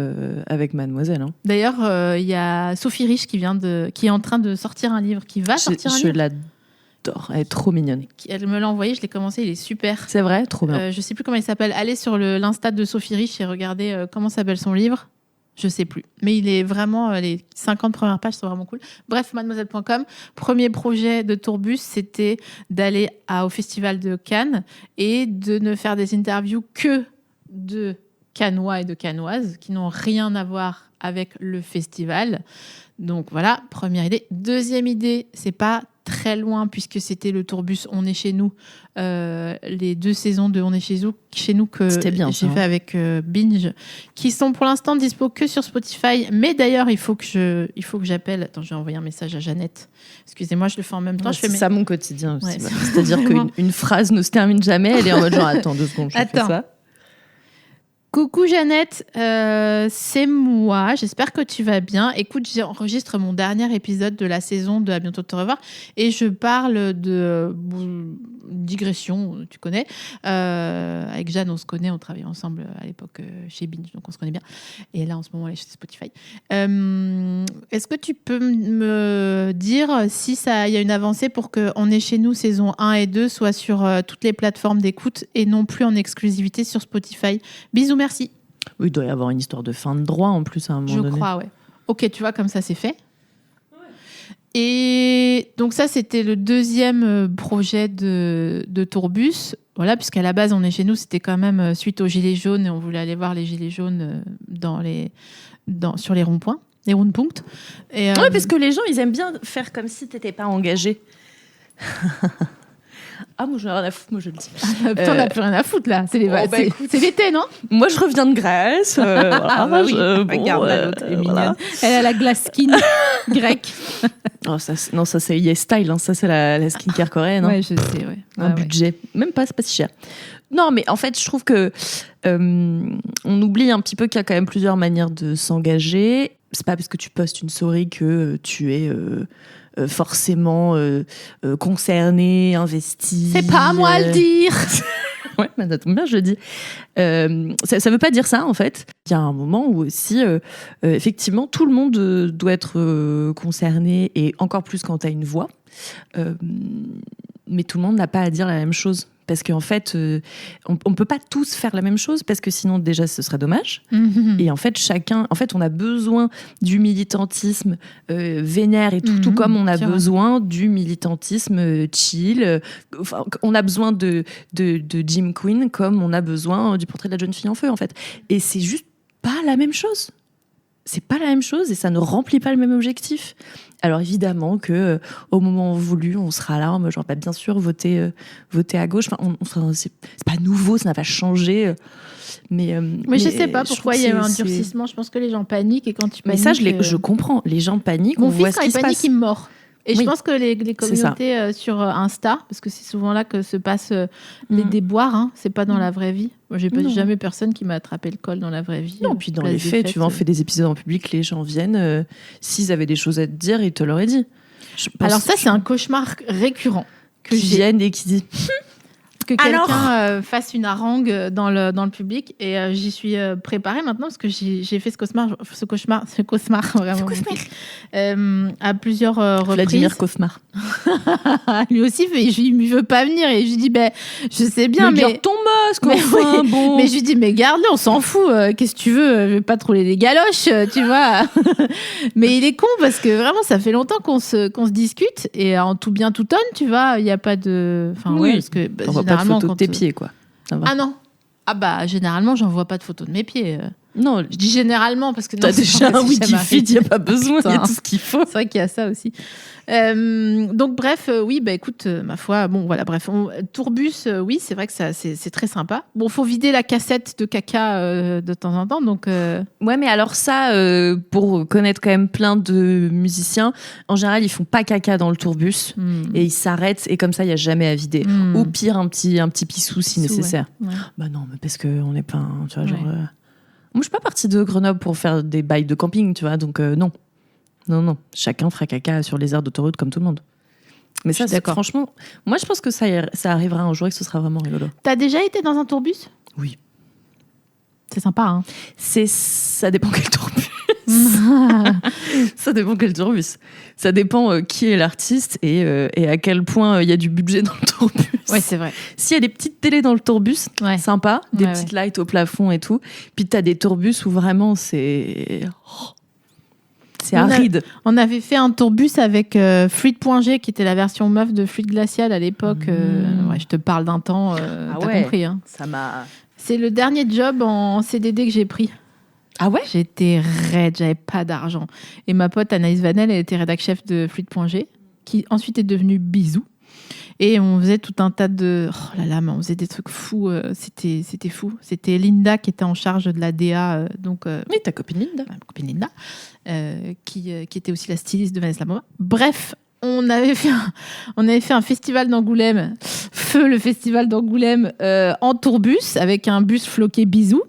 avec Mademoiselle. Hein. D'ailleurs, il y a Sophie Rich qui est en train de sortir un livre, qui va sortir un livre. Je l'adore, elle est trop mignonne. Elle me l'a envoyé, je l'ai commencé, il est super. C'est vrai, trop bien. Je sais plus comment il s'appelle. Allez sur l'Insta de Sophie Rich et regardez comment s'appelle son livre. Je sais plus. Mais il est vraiment, les 50 premières pages sont vraiment cool. Bref, mademoiselle.com, premier projet de tourbus, c'était d'aller au Festival de Cannes et de ne faire des interviews que de Cannois et de Cannoises qui n'ont rien à voir avec le festival. Donc voilà, première idée. Deuxième idée, c'est pas très loin puisque c'était le tourbus On est chez nous, les 2 saisons de On est chez nous que j'ai fait avec Binge, qui sont pour l'instant dispo que sur Spotify. Mais d'ailleurs, il faut que j'appelle. Attends, je vais envoyer un message à Jeannette. Excusez-moi, je le fais en même temps. Ouais, c'est ça mon quotidien aussi. Ouais, c'est-à-dire qu'une phrase ne se termine jamais. Elle est en mode genre attends 2 secondes, je fais ça. Coucou Jeannette, c'est moi, j'espère que tu vas bien. Écoute, j'enregistre mon dernier épisode de la saison de À bientôt de te revoir et je parle de digression, tu connais. Avec Jeanne, on se connaît, on travaillait ensemble à l'époque chez Binge, donc on se connaît bien. Et là, en ce moment, elle est chez Spotify. Est-ce que tu peux me dire si il y a une avancée pour qu'on est chez nous saison 1 et 2 soit sur toutes les plateformes d'écoute et non plus en exclusivité sur Spotify? Bisous, merci. Oui, il doit y avoir une histoire de fin de droit en plus à un moment donné. Je crois, ouais. Ok, tu vois, comme ça, c'est fait. Ouais. Et donc ça, c'était le deuxième projet de tourbus. Voilà, puisqu'à la base, On est chez nous, c'était quand même suite aux Gilets jaunes et on voulait aller voir les Gilets jaunes sur les ronds-points, les ronds-punkts. Oui, parce que les gens, ils aiment bien faire comme si tu n'étais pas engagé. Ah, moi, j'en ai rien à foutre, moi, je le dis. Putain, on n'a plus rien à foutre, là. C'est l'été, non? Moi, je reviens de Grèce. Voilà, oui. Regarde, l'autre, elle est mignonne. Elle a la glace skin grecque. Oh, ça, c'est Yes Style. Hein. Ça, c'est la skincare coréenne. Ouais, je sais, ouais. Un budget. Même pas, c'est pas si cher. Non, mais en fait, je trouve que on oublie un petit peu qu'il y a quand même plusieurs manières de s'engager. C'est pas parce que tu postes une story que tu es... forcément concerné, investi. C'est pas à moi à le dire. Ouais, mais ça tombe bien, je le dis. Ça veut pas dire ça, en fait. Il y a un moment où aussi, effectivement, tout le monde doit être concerné, et encore plus quand tu as une voix. Mais tout le monde n'a pas à dire la même chose. Parce qu'en fait, on ne peut pas tous faire la même chose, parce que sinon, déjà, ce serait dommage. Mm-hmm. Et en fait, on a besoin du militantisme vénère et tout comme on a besoin du militantisme chill. On a besoin de Jim Queen comme on a besoin du portrait de la jeune fille en feu, en fait. Et c'est juste pas la même chose. C'est pas la même chose et ça ne remplit pas le même objectif. Alors évidemment que au moment voulu, on sera là, genre bien sûr voter à gauche. Enfin, c'est pas nouveau, ça n'a pas changé. Mais je sais pas pourquoi il y a eu un durcissement. Je pense que les gens paniquent et quand tu paniques. Mais ça, je comprends. Les gens paniquent. Mon fils, quand il panique, il me mord. Et je pense que les communautés sur Insta, parce que c'est souvent là que se passent les déboires, hein, c'est pas dans la vraie vie. Moi, j'ai jamais personne qui m'a attrapé le col dans la vraie vie. Non, puis dans les faits, tu vas en faire des épisodes en public, les gens viennent, s'ils avaient des choses à te dire, ils te l'auraient dit. Alors ça, c'est un cauchemar récurrent. Qui viennent et qui disent... Que quelqu'un fasse une harangue dans le public et j'y suis préparée maintenant parce que j'ai fait ce cauchemar vraiment à plusieurs reprises. Vladimir Cauchemar. Lui aussi, il ne veut pas venir. Et je lui dis, je sais bien, mais... garde ton masque, enfin, bon. Mais je lui dis, mais garde-le, on s'en fout. Qu'est-ce que tu veux? Je vais pas te rouler les galoches, tu vois. Mais il est con parce que vraiment, ça fait longtemps qu'on se discute. Et en tout bien, tout tonne, tu vois, il n'y a pas de... Enfin, oui, parce que on voit pas de photos de tes pieds, quoi. Ça va. Ah non. Généralement, j'en vois pas de photos de mes pieds. Non, je dis généralement parce que t'as déjà un Wikifeed, il n'y a pas besoin, il y a tout ce qu'il faut. C'est vrai qu'il y a ça aussi. Donc bref, oui, écoute, ma foi, bon voilà, bref, Tourbus, oui, c'est vrai que c'est très sympa. Bon, faut vider la cassette de caca de temps en temps, donc. Ouais, mais alors ça, pour connaître quand même plein de musiciens, en général, ils font pas caca dans le tourbus et ils s'arrêtent et comme ça, il y a jamais à vider. Ou pire, un petit pissou si nécessaire. Ouais. Bah non, mais parce que on n'est pas, tu vois, genre. Moi, je suis pas partie de Grenoble pour faire des bails de camping, tu vois, donc non. Non. Chacun fera caca sur les aires d'autoroute comme tout le monde. Mais ça, franchement, moi, je pense que ça arrivera un jour et que ce sera vraiment rigolo. T'as déjà été dans un tourbus ? Oui. C'est sympa, hein ? Ça dépend quel tourbus. Ça dépend quel tourbus. Ça dépend qui est l'artiste et à quel point il y a du budget dans le tourbus. Ouais, c'est vrai. S'il y a des petites télés dans le tourbus, sympa, des petites lights au plafond et tout. Puis t'as des tourbus où vraiment c'est aride. On avait fait un tourbus avec Fluide.g qui était la version meuf de Fluide Glacial à l'époque. Je te parle d'un temps, t'as compris. Hein. Ça m'a... C'est le dernier job en CDD que j'ai pris. Ah ouais ? J'étais raide, j'avais pas d'argent. Et ma pote Anaïs Vanel, elle était rédac chef de Fluide.g, qui ensuite est devenue Bisou. Et on faisait tout un tas de... Oh là là, mais on faisait des trucs fous. C'était fou. C'était Linda qui était en charge de la DA. Oui, ta copine Linda. Ma copine Linda, qui était aussi la styliste de Vanessa Moma. Bref, on avait fait un festival d'Angoulême, Feu le festival d'Angoulême, en tourbus, avec un bus floqué Bisou.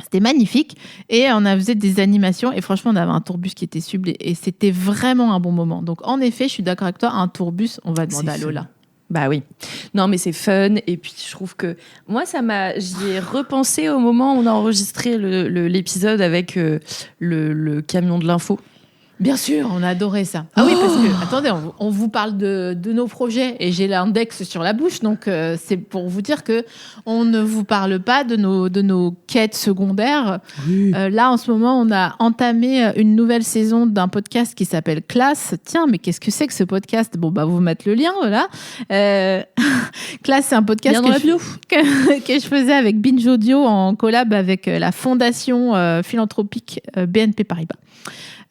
C'était magnifique. Et on faisait des animations. Et franchement, on avait un tourbus qui était sublime. Et c'était vraiment un bon moment. Donc, en effet, je suis d'accord avec toi. Un tourbus, on va demander à Lola. Bah oui. Non, mais c'est fun. Et puis, je trouve que... Moi, j'y ai repensé au moment où on a enregistré l'épisode avec le camion de l'info. Bien sûr, on a adoré ça. Ah oui, parce que, attendez, on vous parle de nos projets et j'ai l'index sur la bouche, donc c'est pour vous dire que on ne vous parle pas de nos quêtes secondaires. Oui. Là, en ce moment, on a entamé une nouvelle saison d'un podcast qui s'appelle Classe. Tiens, mais qu'est-ce que c'est que ce podcast ? Bon, vous mettre le lien, voilà. Classe, c'est un podcast que je faisais avec Binge Audio en collab avec la fondation philanthropique BNP Paribas.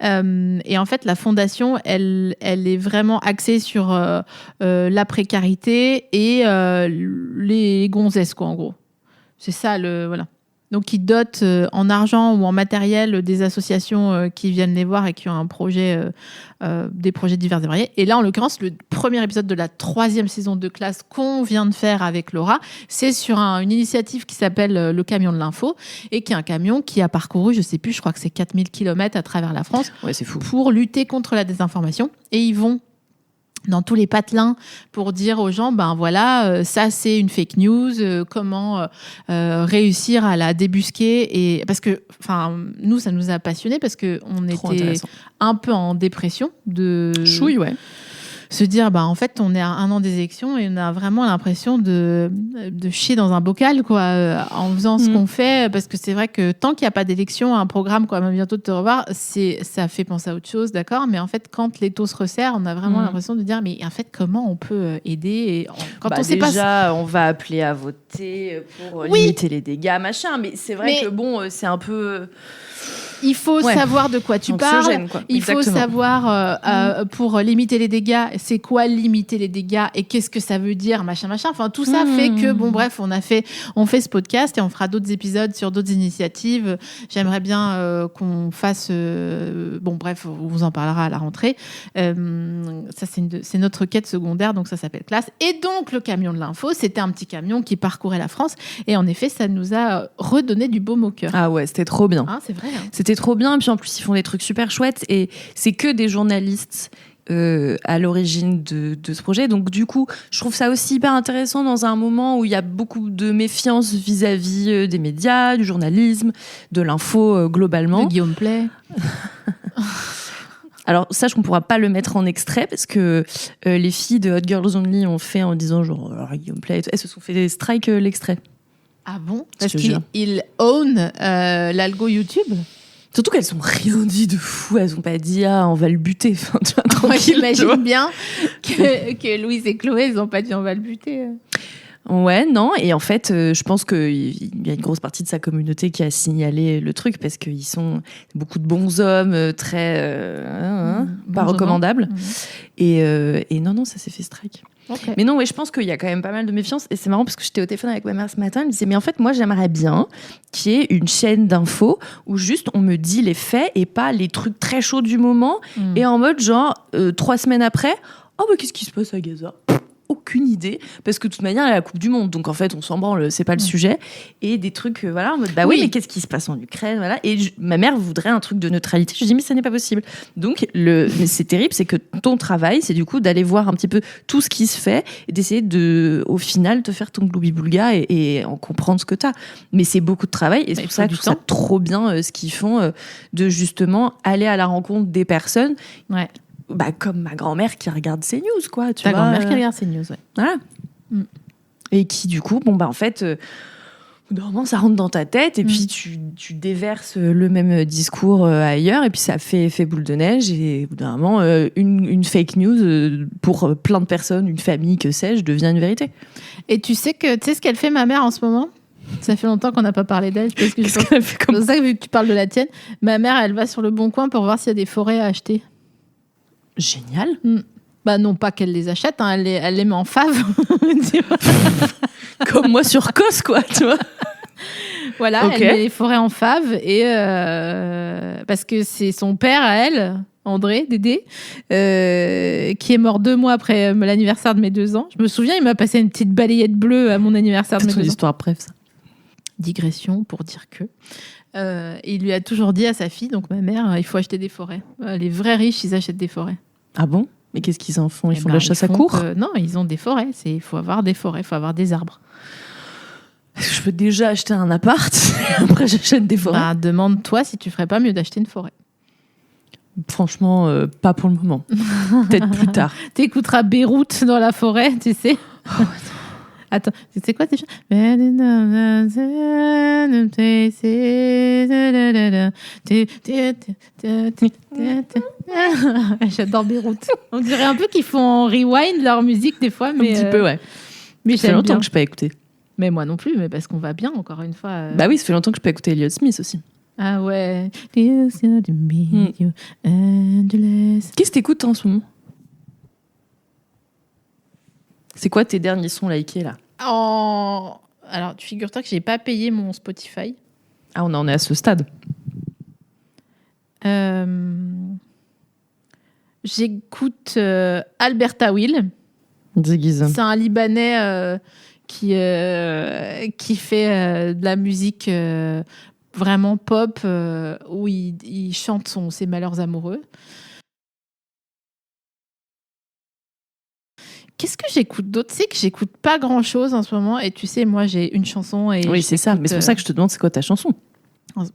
Et en fait, la fondation, elle est vraiment axée sur la précarité et les gonzesses, quoi, en gros. C'est ça, voilà. Donc, ils dotent en argent ou en matériel des associations qui viennent les voir et qui ont un projet, des projets divers et variés. Et là, en l'occurrence, le premier épisode de la 3e saison de Classe qu'on vient de faire avec Laura, c'est sur une initiative qui s'appelle le camion de l'info et qui est un camion qui a parcouru, je sais plus, je crois que c'est 4000 km à travers la France. Ouais, c'est fou. Pour lutter contre la désinformation. Et ils vont dans tous les patelins pour dire aux gens, voilà, ça c'est une fake news, comment réussir à la débusquer. Et parce que, nous, ça nous a passionnés parce qu'on était un peu en dépression de... Chouille, ouais. Se dire, en fait, on est à 1 an des élections et on a vraiment l'impression de chier dans un bocal, quoi, en faisant ce qu'on fait. Parce que c'est vrai que tant qu'il n'y a pas d'élection, un programme, quoi, même bientôt de te revoir, ça fait penser à autre chose, d'accord ? Mais en fait, quand les taux se resserrent, on a vraiment l'impression de dire, mais en fait, comment on peut aider ? Et quand on sait pas... Déjà, on va appeler à voter pour limiter les dégâts, machin. Mais c'est vrai que, c'est un peu... Il faut savoir de quoi tu parles. Il faut savoir pour limiter les dégâts, c'est quoi limiter les dégâts et qu'est-ce que ça veut dire, machin. Enfin, tout ça fait que, bref, on fait ce podcast et on fera d'autres épisodes sur d'autres initiatives. J'aimerais bien qu'on fasse... bref, on vous en parlera à la rentrée. Ça, c'est notre quête secondaire, donc ça s'appelle Classe. Et donc, le camion de l'info, c'était un petit camion qui parcourait la France. Et en effet, ça nous a redonné du baume au cœur. Ah ouais, c'était trop bien. C'est vrai. C'était trop bien, puis en plus ils font des trucs super chouettes et c'est que des journalistes à l'origine de ce projet. Donc du coup, je trouve ça aussi hyper intéressant dans un moment où il y a beaucoup de méfiance vis-à-vis des médias, du journalisme, de l'info globalement. De Guillaume Play. Alors, sache qu'on pourra pas le mettre en extrait parce que les filles de Hot Girls Only ont fait en disant genre Guillaume Play et tout. Elles se sont fait strike l'extrait. Ah bon? Parce qu'ils own l'algo YouTube. Surtout qu'elles ont rien dit de fou. Elles ont pas dit on va le buter. Enfin, tu vois, tranquille. Moi, j'imagine bien que Louise et Chloé, ils ont pas dit on va le buter. Ouais, non, et en fait, je pense qu'il y a une grosse partie de sa communauté qui a signalé le truc parce qu'ils sont beaucoup de bons hommes, très pas recommandables. Et non, ça s'est fait strike. Okay. Mais non, ouais, je pense qu'il y a quand même pas mal de méfiance. Et c'est marrant parce que j'étais au téléphone avec ma mère ce matin. Elle me disait, mais en fait, moi, j'aimerais bien qu'il y ait une chaîne d'infos où juste on me dit les faits et pas les trucs très chauds du moment. Et en mode, genre, 3 semaines après, oh, bah, qu'est-ce qui se passe à Gaza ? Aucune idée, parce que de toute manière, il y a la Coupe du Monde, donc en fait, on s'en branle, c'est pas le sujet. Et des trucs, voilà, en mode, bah oui, mais qu'est-ce qui se passe en Ukraine, voilà. Et ma mère voudrait un truc de neutralité. Je dis, mais ça n'est pas possible. Donc, mais c'est terrible, c'est que ton travail, c'est du coup d'aller voir un petit peu tout ce qui se fait et d'essayer de, au final, te faire ton gloubi-boulga et en comprendre ce que t'as. Mais c'est beaucoup de travail, et c'est pour ça que je trouve ça trop bien ce qu'ils font, de justement aller à la rencontre des personnes. Ouais. Bah, comme ma grand-mère qui regarde CNews, quoi. Ta grand-mère qui regarde CNews, ouais. Voilà. Et qui, du coup, bon, bah, en fait, normalement, ça rentre dans ta tête et puis tu déverses le même discours ailleurs et puis ça fait effet boule de neige et au bout d'un moment, une fake news pour plein de personnes, une famille, que sais-je, devient une vérité. Et tu sais ce qu'elle fait, ma mère, en ce moment ? Ça fait longtemps qu'on n'a pas parlé d'elle. Parce que Qu'est-ce qu'elle fait comme c'est pour ça que vu que tu parles de la tienne, ma mère, elle va sur le Bon Coin pour voir s'il y a des forêts à acheter. Génial. Bah non, pas qu'elle les achète, hein, elle les met en fave. Comme moi sur Cos, quoi, tu vois. Voilà, okay. Elle met les forêts en fave et parce que c'est son père à elle, André, Dédé, qui est mort 2 mois après l'anniversaire de mes 2 ans. Je me souviens, il m'a passé une petite balayette bleue à mon anniversaire de mes 2 ans. C'est une histoire brève, ça. Digression pour dire que. Il lui a toujours dit à sa fille, donc ma mère, il faut acheter des forêts. Les vrais riches, ils achètent des forêts. Ah bon ? Mais qu'est-ce qu'ils en font ? Ils font de la chasse à courre ? Non, ils ont des forêts. Il faut avoir des forêts, il faut avoir des arbres. Je peux déjà acheter un appart, après j'achète des forêts. Bah, demande-toi si tu ferais pas mieux d'acheter une forêt. Franchement, pas pour le moment. Peut-être plus tard. T'écouteras Beyrouth dans la forêt, tu sais. Oh, attends, c'est quoi déjà ? J'adore Beyrouth. On dirait un peu qu'ils font rewind leur musique des fois, mais un petit peu, ouais. Mais ça fait longtemps que je n'ai pas écouté. Mais moi non plus, mais parce qu'on va bien, encore une fois. Bah oui, ça fait longtemps que je n'ai pas écouté Elliott Smith aussi. Ah ouais. Qu'est-ce que t'écoutes en ce moment ? C'est quoi tes derniers sons likés là ? Alors, tu figures-toi que j'ai pas payé mon Spotify. Ah, on en est à ce stade. J'écoute Alberta Will. C'est un Libanais qui fait de la musique vraiment pop où il chante ses malheurs amoureux. Qu'est-ce que j'écoute d'autre ? Tu sais que j'écoute pas grand-chose en ce moment. Et tu sais, moi, j'ai une chanson. Et oui, c'est ça. Mais c'est pour ça que je te demande, c'est quoi ta chanson ?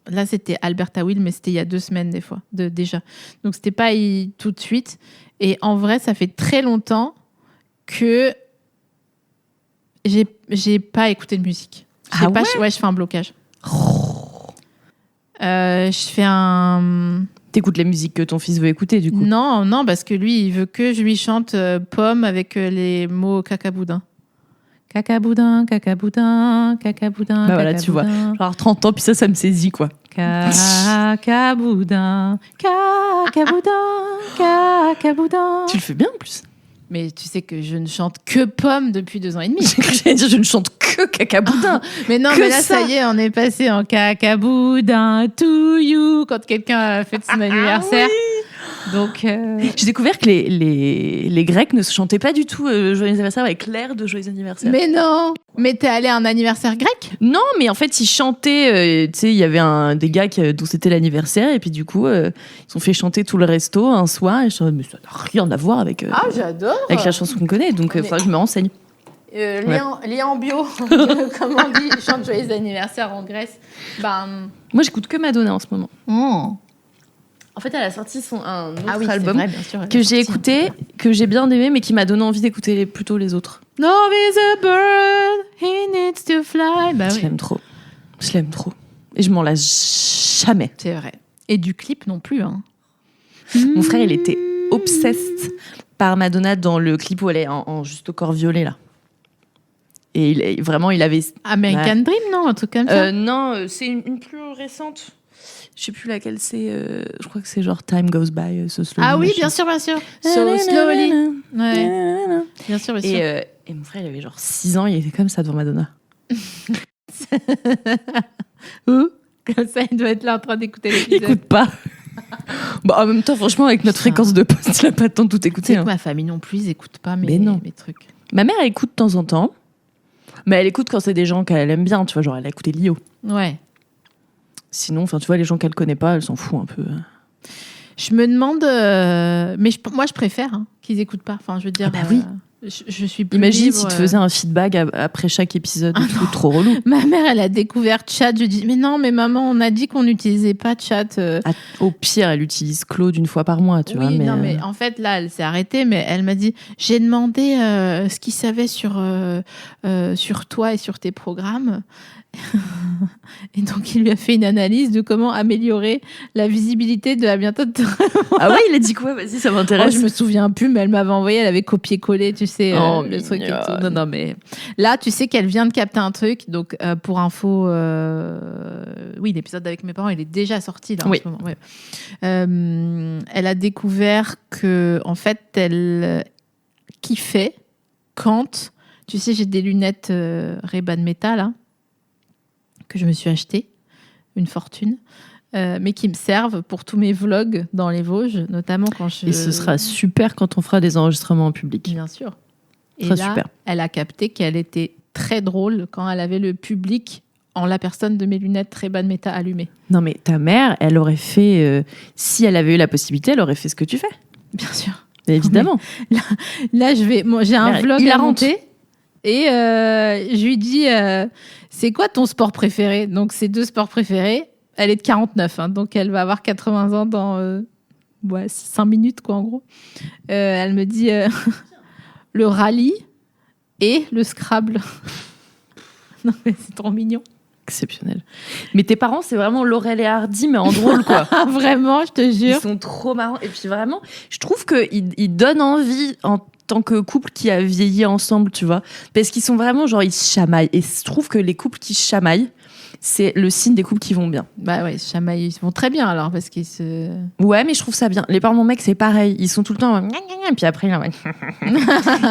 Là, c'était Alberta Will, mais c'était il y a 2 semaines déjà. Donc, c'était pas tout de suite. Et en vrai, ça fait très longtemps que j'ai pas écouté de musique. Je fais un blocage. Je fais un... T'écoutes la musique que ton fils veut écouter, du coup ? Non, parce que lui, il veut que je lui chante Pomme avec les mots cacaboudin. Cacaboudin, cacaboudin, cacaboudin. Bah voilà, tu vois. Genre 30 ans, puis ça me saisit, quoi. Cacaboudin, cacaboudin, cacaboudin. Tu le fais bien, en plus. Mais tu sais que je ne chante que Pomme depuis 2 ans et demi. Je ne chante que cacaboudin. Mais non, mais là, ça y est, on est passé en cacaboudin to you quand quelqu'un a fait son anniversaire. Oui. Donc, j'ai découvert que les Grecs ne se chantaient pas du tout Joyeux anniversaire avec l'air de Joyeux anniversaire. Mais non. Mais t'es allé à un anniversaire grec ? Non, mais en fait, ils chantaient. Tu sais, il y avait des gars dont c'était l'anniversaire, et puis du coup, ils ont fait chanter tout le resto un soir. Et je me suis dit, mais ça n'a rien à voir avec. J'adore. Avec la chanson qu'on connaît, donc je me renseigne. Lien en bio, comme on dit, chante Joyeux anniversaire en Grèce. Moi, j'écoute que Madonna en ce moment. En fait, elle a sorti un autre Ah oui, album vrai, bien sûr, que j'ai écouté, que j'ai bien aimé, mais qui m'a donné envie d'écouter plutôt les autres. Love is a bird, he needs to fly. Bah Je oui, l'aime trop. Je l'aime trop. Et je m'en lasse jamais. c'est vrai. Et du clip non plus. Hein. Mon frère, il était obsessed par Madonna dans le clip où elle est en juste au corps violet, là. Et il avait... American Dream, non? Un truc comme ça? Non, c'est une plus récente. Je sais plus laquelle c'est. Je crois que c'est genre Time Goes By, So Slowly. Ah oui, machin. bien sûr, bien sûr. So slowly. Ouais, bien sûr, bien sûr. Et mon frère, il avait genre 6 ans, il était comme ça devant Madonna. Ouh, comme ça, il doit être là en train d'écouter Il l'épisode. écoute pas. Bah, en même temps, franchement, avec notre fréquence de poste, il a pas le temps de tout C'est écouter. que Hein. ma famille non plus, ils n'écoutent pas Mais non. mes trucs. Ma mère, elle écoute de temps en temps. Mais elle écoute quand c'est des gens qu'elle aime bien, tu vois, genre elle a écouté Lio. Ouais. Sinon, enfin, tu vois, les gens qu'elle connaît pas, elle s'en fout un peu. Je me demande, mais moi je préfère qu'ils écoutent pas. Enfin, je veux dire, Ah bah oui. Je suis plus Imagine libre, si tu faisais un feedback après chaque épisode, tout trop relou. Ma mère, elle a découvert Chat. Je dis, mais non, mais maman, on a dit qu'on n'utilisait pas Chat. Au pire, elle utilise Claude une fois par mois, tu vois. Oui, Mais, non, mais en fait, là, elle s'est arrêtée, mais elle m'a dit, j'ai demandé ce qu'il savait sur toi et sur tes programmes. Et donc, il lui a fait une analyse de comment améliorer la visibilité de À bientôt de te Ah ouais, il a dit quoi? Vas-y, ça Oh, m'intéresse. je me souviens plus, mais elle m'avait envoyé, elle avait copié-collé, tu sais, le truc et tout. Non, non, mais là, tu sais qu'elle vient de capter un truc. Donc, pour info, oui, l'épisode avec mes parents, il est déjà sorti là, en Oui. ce moment. Ouais. Elle a découvert que, en fait, elle kiffait quand, tu sais, j'ai des lunettes Ray-Ban Meta là, que je me suis achetées, une fortune. Mais qui me servent pour tous mes vlogs dans les Vosges, notamment quand je... Et ce sera super quand on fera des enregistrements en public. Bien sûr. Et Très là, super. elle a capté qu'elle était très drôle quand elle avait le public en la personne de mes lunettes Ray-Ban Meta allumées. Non, mais ta mère, elle aurait fait... si elle avait eu la possibilité, elle aurait fait ce que tu fais. Bien sûr. Évidemment. Là, j'ai un Mais vlog à hilarante. monter et je lui dis c'est quoi ton sport préféré? Donc, ses 2 sports préférés. Elle est de 49, hein, donc elle va avoir 80 ans dans 5 minutes, quoi, en gros. Elle me dit le rallye et le Scrabble. Non, mais c'est trop mignon. Exceptionnel. Mais tes parents, c'est vraiment Laurel et Hardy, mais en drôle, quoi. Vraiment, je te jure. Ils sont trop marrants. Et puis vraiment, je trouve qu'ils donnent envie en tant que couple qui a vieilli ensemble, tu vois. Parce qu'ils sont vraiment, genre, ils se chamaillent. Et je trouve que les couples qui se chamaillent, c'est le signe des couples qui vont bien. Bah ouais, chamaillent, ils vont très bien alors, parce qu'ils se... Ouais, mais je trouve ça bien. Les parents de mon mec, c'est pareil. Ils sont tout le temps... Et puis après,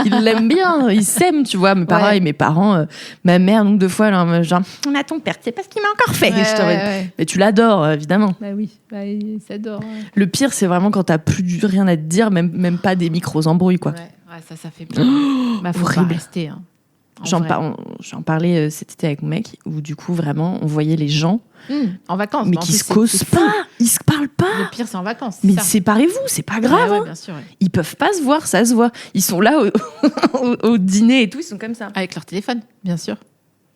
ils l'aiment bien. Ils s'aiment, tu vois. Mais pareil, mes parents... ma mère, donc, 2 fois, elle est genre... On a ton père, tu sais pas ce qu'il m'a encore fait. Ouais, Je te redis, ouais. mais tu l'adores, évidemment. Bah oui, ils s'adorent. Ouais. Le pire, c'est vraiment quand t'as plus rien à te dire, même pas des micros embrouilles, quoi. Ouais, ça fait bien. Bah, faut horrible. pas rester. Hein. J'en parlais cet été avec mon mec, où du coup, vraiment, on voyait les gens, En vacances. mais en qui plus, se causent c'est pas, fou. ils se parlent pas. Le pire, c'est en vacances. Mais ça. séparez-vous, c'est pas grave. Ouais, hein. bien sûr. Ouais. Ils peuvent pas se voir, ça se voit. Ils sont là au dîner et tout, ils sont comme ça. Avec leur téléphone, bien sûr.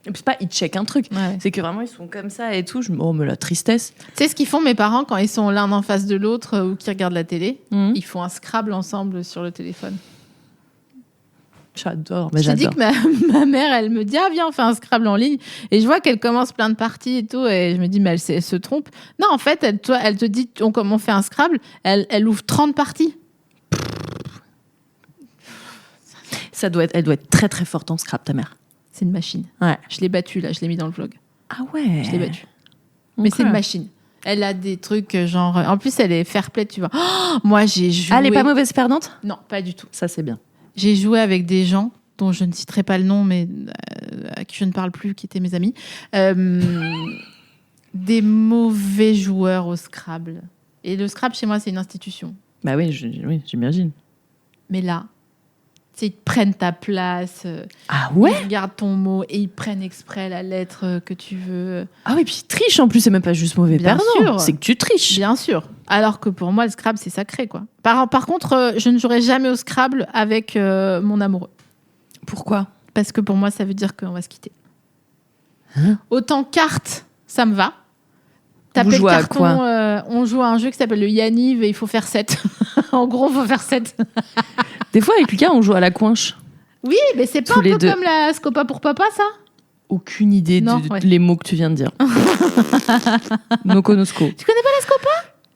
Et puis pas, ils checkent un truc. Ouais. C'est que vraiment, ils sont comme ça et tout. Oh, mais la tristesse. Tu sais ce qu'ils font, mes parents, quand ils sont l'un en face de l'autre ou qui regardent la télé? Mhm. Ils font un Scrabble ensemble sur le téléphone. J'adore, mais Je t'ai dit j'adore. que ma mère, elle me dit ah viens on fait un Scrabble en ligne et je vois qu'elle commence plein de parties et tout et je me dis mais elle se trompe. Non en fait elle te dit comme on fait un Scrabble, elle ouvre 30 parties. Elle doit être très très forte en scrap, ta mère. C'est une machine. Ouais. Je l'ai battue là, je l'ai mis dans le vlog. Ah ouais. Je l'ai battue. Mais c'est une machine. Elle a des trucs genre en plus elle est fair play tu vois. Oh, moi j'ai joué. Ah, elle est pas mauvaise perdante? Non pas du tout. Ça c'est bien. J'ai joué avec des gens dont je ne citerai pas le nom, mais à qui je ne parle plus, qui étaient mes amis. Des mauvais joueurs au Scrabble. Et le Scrabble, chez moi, c'est une institution. Bah oui, j'imagine. Mais là, tu sais, ils te prennent ta place, Ah ouais? ils regardent ton mot et ils prennent exprès la lettre que tu veux. Ah oui, puis ils trichent en plus, c'est même pas juste mauvais Bien perdant. sûr. C'est que tu triches. Bien sûr. Alors que pour moi, le Scrabble, c'est sacré, quoi. Par contre, je ne jouerai jamais au Scrabble avec mon amoureux. Pourquoi? Parce que pour moi, ça veut dire qu'on va se quitter. Hein? Autant carte, ça me va. Taper Vous le jouez à carton, quoi on joue à un jeu qui s'appelle le Yaniv et il faut faire 7. En gros, il faut faire 7. Des fois, avec Lucas, on joue à la coinche. Oui, mais c'est pas Tous un les peu deux. comme la Scopa pour papa, ça? Aucune idée Non, de ouais. les mots que tu viens de dire. Nokonosko. Tu connais pas la Scopa?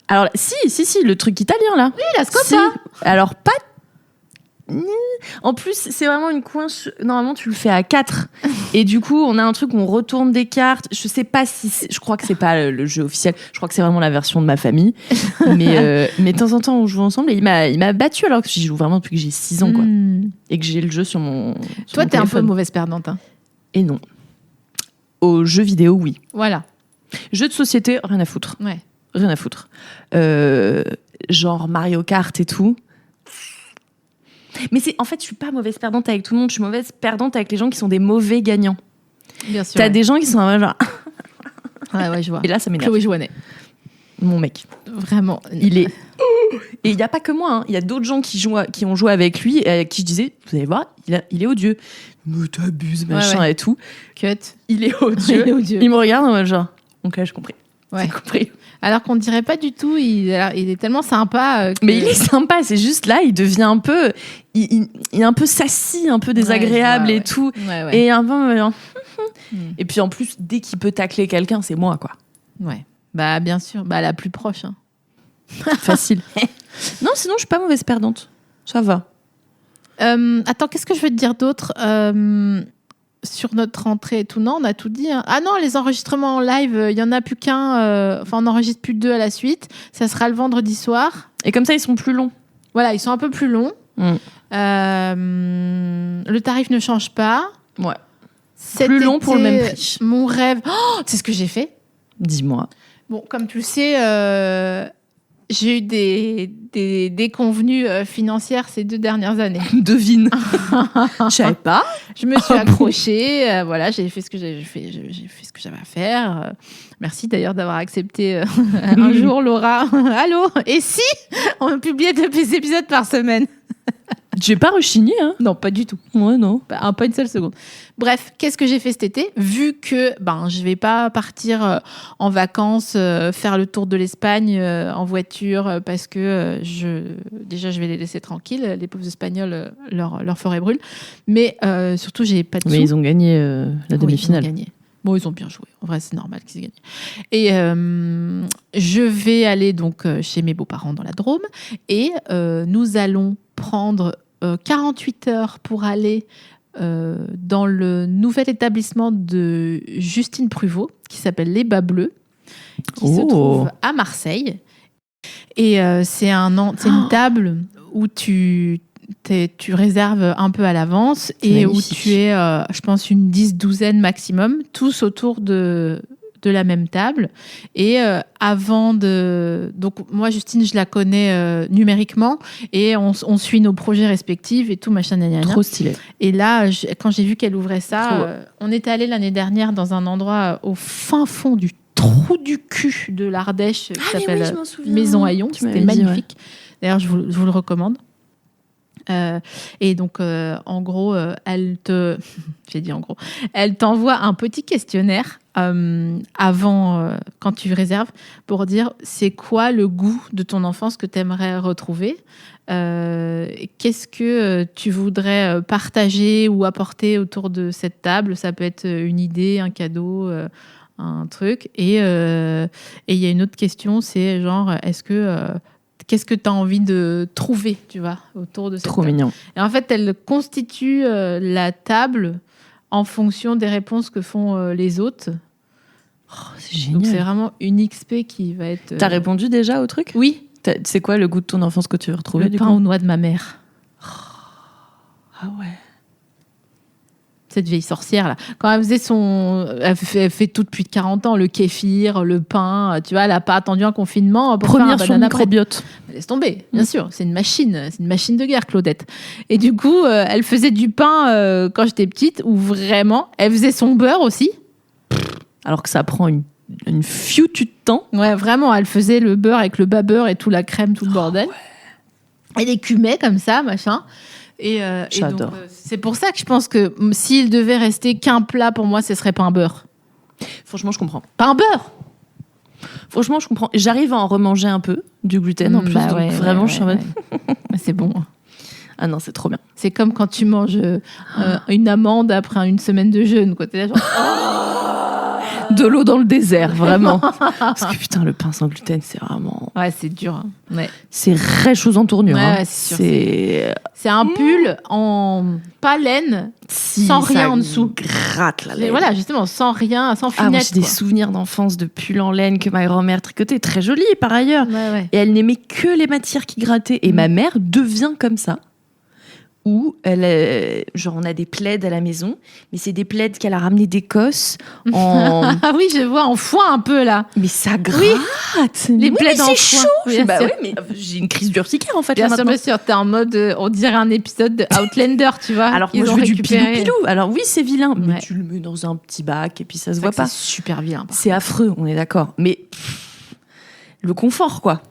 Alors, si, le truc italien, là. Oui, la Scopa. Si. Alors, pas... En plus, c'est vraiment une coinche. Normalement, tu le fais à 4. Et du coup, on a un truc où on retourne des cartes. Je sais pas si... Je crois que c'est pas le jeu officiel. Je crois que c'est vraiment la version de ma famille. Mais de temps en temps, on joue ensemble. Et il m'a battu alors que j'y joue vraiment depuis que j'ai 6 ans, quoi. Et que j'ai le jeu sur mon Toi, mon t'es un peu téléphone. mauvaise perdante. Hein. Et non. Aux jeux vidéo, oui. Voilà. Jeux de société, rien à foutre. Ouais. Rien à foutre. Genre Mario Kart et tout. Mais en fait, je suis pas mauvaise perdante avec tout le monde. Je suis mauvaise perdante avec les gens qui sont des mauvais gagnants. Bien sûr. T'as des gens qui sont genre... Ouais, je vois. Et là, ça m'énerve. Chloé Jouanet. Mon mec. Vraiment. Il est... Et il n'y a pas que moi. Hein. Il y a d'autres gens qui ont joué avec lui et à qui je disais, vous allez voir, il est odieux. Me t'abuses, machin et tout. Cut. Il est odieux. Il est odieux. Il me regarde en mode genre, ok, j'ai compris. Ouais. J'ai compris. Alors qu'on ne dirait pas du tout, il est tellement sympa. Mais il est sympa, c'est juste là, il devient un peu... Il est un peu sassy, un peu désagréable ouais, et tout. Ouais. Et un peu... Et puis en plus, dès qu'il peut tacler quelqu'un, c'est moi, quoi. Ouais. Bah, bien sûr. Bah, la plus proche. Hein. Facile. Non, sinon, je suis pas mauvaise perdante. Ça va. Attends, qu'est-ce que je veux te dire d'autre sur notre rentrée et tout? Non, on a tout dit. Hein. Ah non, les enregistrements en live, il y en a plus qu'un. Enfin, on n'enregistre plus 2 à la suite. Ça sera le vendredi soir. Et comme ça, ils sont plus longs. Voilà, ils sont un peu plus longs. Le tarif ne change pas. Ouais. Cet Plus long pour le été, même prix. Mon rêve... Oh, c'est ce que j'ai fait. Dis-moi. Bon, comme tu le sais, j'ai eu des déconvenues financières ces 2 dernières années. Devine. Je savais pas. Je me suis accrochée, voilà, j'ai fait ce que j'ai fait ce que j'avais à faire. Merci d'ailleurs d'avoir accepté un jour, Laura. Allô. Et si on publiait 2 épisodes par semaine? J'ai pas rechigné, hein. Non, pas du tout. Ouais, non. Pas une seule seconde. Bref, qu'est-ce que j'ai fait cet été? Vu que je vais pas partir en vacances, faire le tour de l'Espagne en voiture, parce que déjà je vais les laisser tranquilles, les pauvres Espagnols, leur forêt brûle. Mais surtout, j'ai pas de sous. Mais ils ont gagné la demi-finale. Ils ont gagné. Bon, ils ont bien joué. En vrai, c'est normal qu'ils aient gagné. Et je vais aller donc chez mes beaux-parents dans la Drôme et nous allons prendre 48 heures pour aller dans le nouvel établissement de Justine Pruvot qui s'appelle Les Bas Bleus, qui se trouve à Marseille. Et c'est une table où tu réserves un peu à l'avance et où tu es, je pense, une 10-12 maximum, tous autour de la même table. Et avant de... Donc, moi, Justine, je la connais numériquement et on suit nos projets respectifs et tout, machin, nanana. Trop stylé. Et là, quand j'ai vu qu'elle ouvrait ça, on est allé l'année dernière dans un endroit au fin fond du trou du cul de l'Ardèche qui s'appelle Maison Hayon. C'était magnifique. D'ailleurs, je vous le recommande. Et donc, en gros, elle t'envoie un petit questionnaire avant, quand tu réserves, pour dire c'est quoi le goût de ton enfance que tu aimerais retrouver, qu'est-ce que tu voudrais partager ou apporter autour de cette table. Ça peut être une idée, un cadeau, un truc. Et il y a une autre question, c'est genre, qu'est-ce que tu as envie de trouver, tu vois, autour de cette table. Trop mignon. Et en fait, elle constitue la table en fonction des réponses que font les autres. Oh, c'est génial. Donc, c'est vraiment une XP qui va être... T'as répondu déjà au truc? Oui. C'est quoi le goût de ton enfance que tu veux retrouver? Le pain aux noix de ma mère. Ah ouais. Cette vieille sorcière, là. Quand elle faisait elle fait tout depuis 40 ans, le kéfir, le pain, tu vois, elle n'a pas attendu un confinement pour Première faire un sur banana microbiote. Laisse tomber, bien sûr. C'est une machine de guerre, Claudette. Et du coup, elle faisait du pain quand j'étais petite, où vraiment, elle faisait son beurre aussi. Alors que ça prend une fioutu de temps. Ouais, vraiment, elle faisait le beurre avec le bas beurre et tout, la crème, tout le bordel. Ouais. Elle écumait comme ça, machin. Et j'adore. Donc, c'est pour ça que je pense que s'il devait rester qu'un plat pour moi, ce serait pain beurre. Franchement, je comprends. Pain beurre. Franchement, je comprends. J'arrive à en remanger un peu du gluten en plus. Bah donc ouais, vraiment, je suis en mode... C'est bon. Ah non, c'est trop bien. C'est comme quand tu manges une amande après une semaine de jeûne. Quoi. T'es là, genre... De l'eau dans le désert, vraiment. Parce que putain, le pain sans gluten, c'est vraiment... Ouais, c'est dur. Hein. Ouais. C'est rêche aux entournures. Ouais, hein. ouais, c'est sûr, C'est un pull en pas laine, sans rien en dessous. Gratte la laine. Voilà, justement, sans rien, sans Ah, moi, finesse. j'ai des souvenirs d'enfance de pull en laine que ma grand-mère tricotait, très jolie par ailleurs. Ouais. Et elle n'aimait que les matières qui grattaient. Et ma mère devient comme ça. Où genre on a des plaids à la maison, mais c'est des plaids qu'elle a ramenés d'Écosse en... Ah oui, je vois en foin un peu là. Mais ça gratte. Les plaids en c'est foin. chaud. Oui, Bah sûr. oui, mais j'ai une crise d'urticaire en fait. Bien là, sûr, maintenant. bien sûr. T'es en mode, on dirait un épisode de Outlander, tu vois. Alors Ils moi je ont veux du récupéré. pilou-pilou. Alors oui, c'est vilain, mais Ouais. tu le mets dans un petit bac et puis ça se C'est voit vrai que pas. c'est super bien. C'est affreux, on est d'accord. Mais le confort, quoi.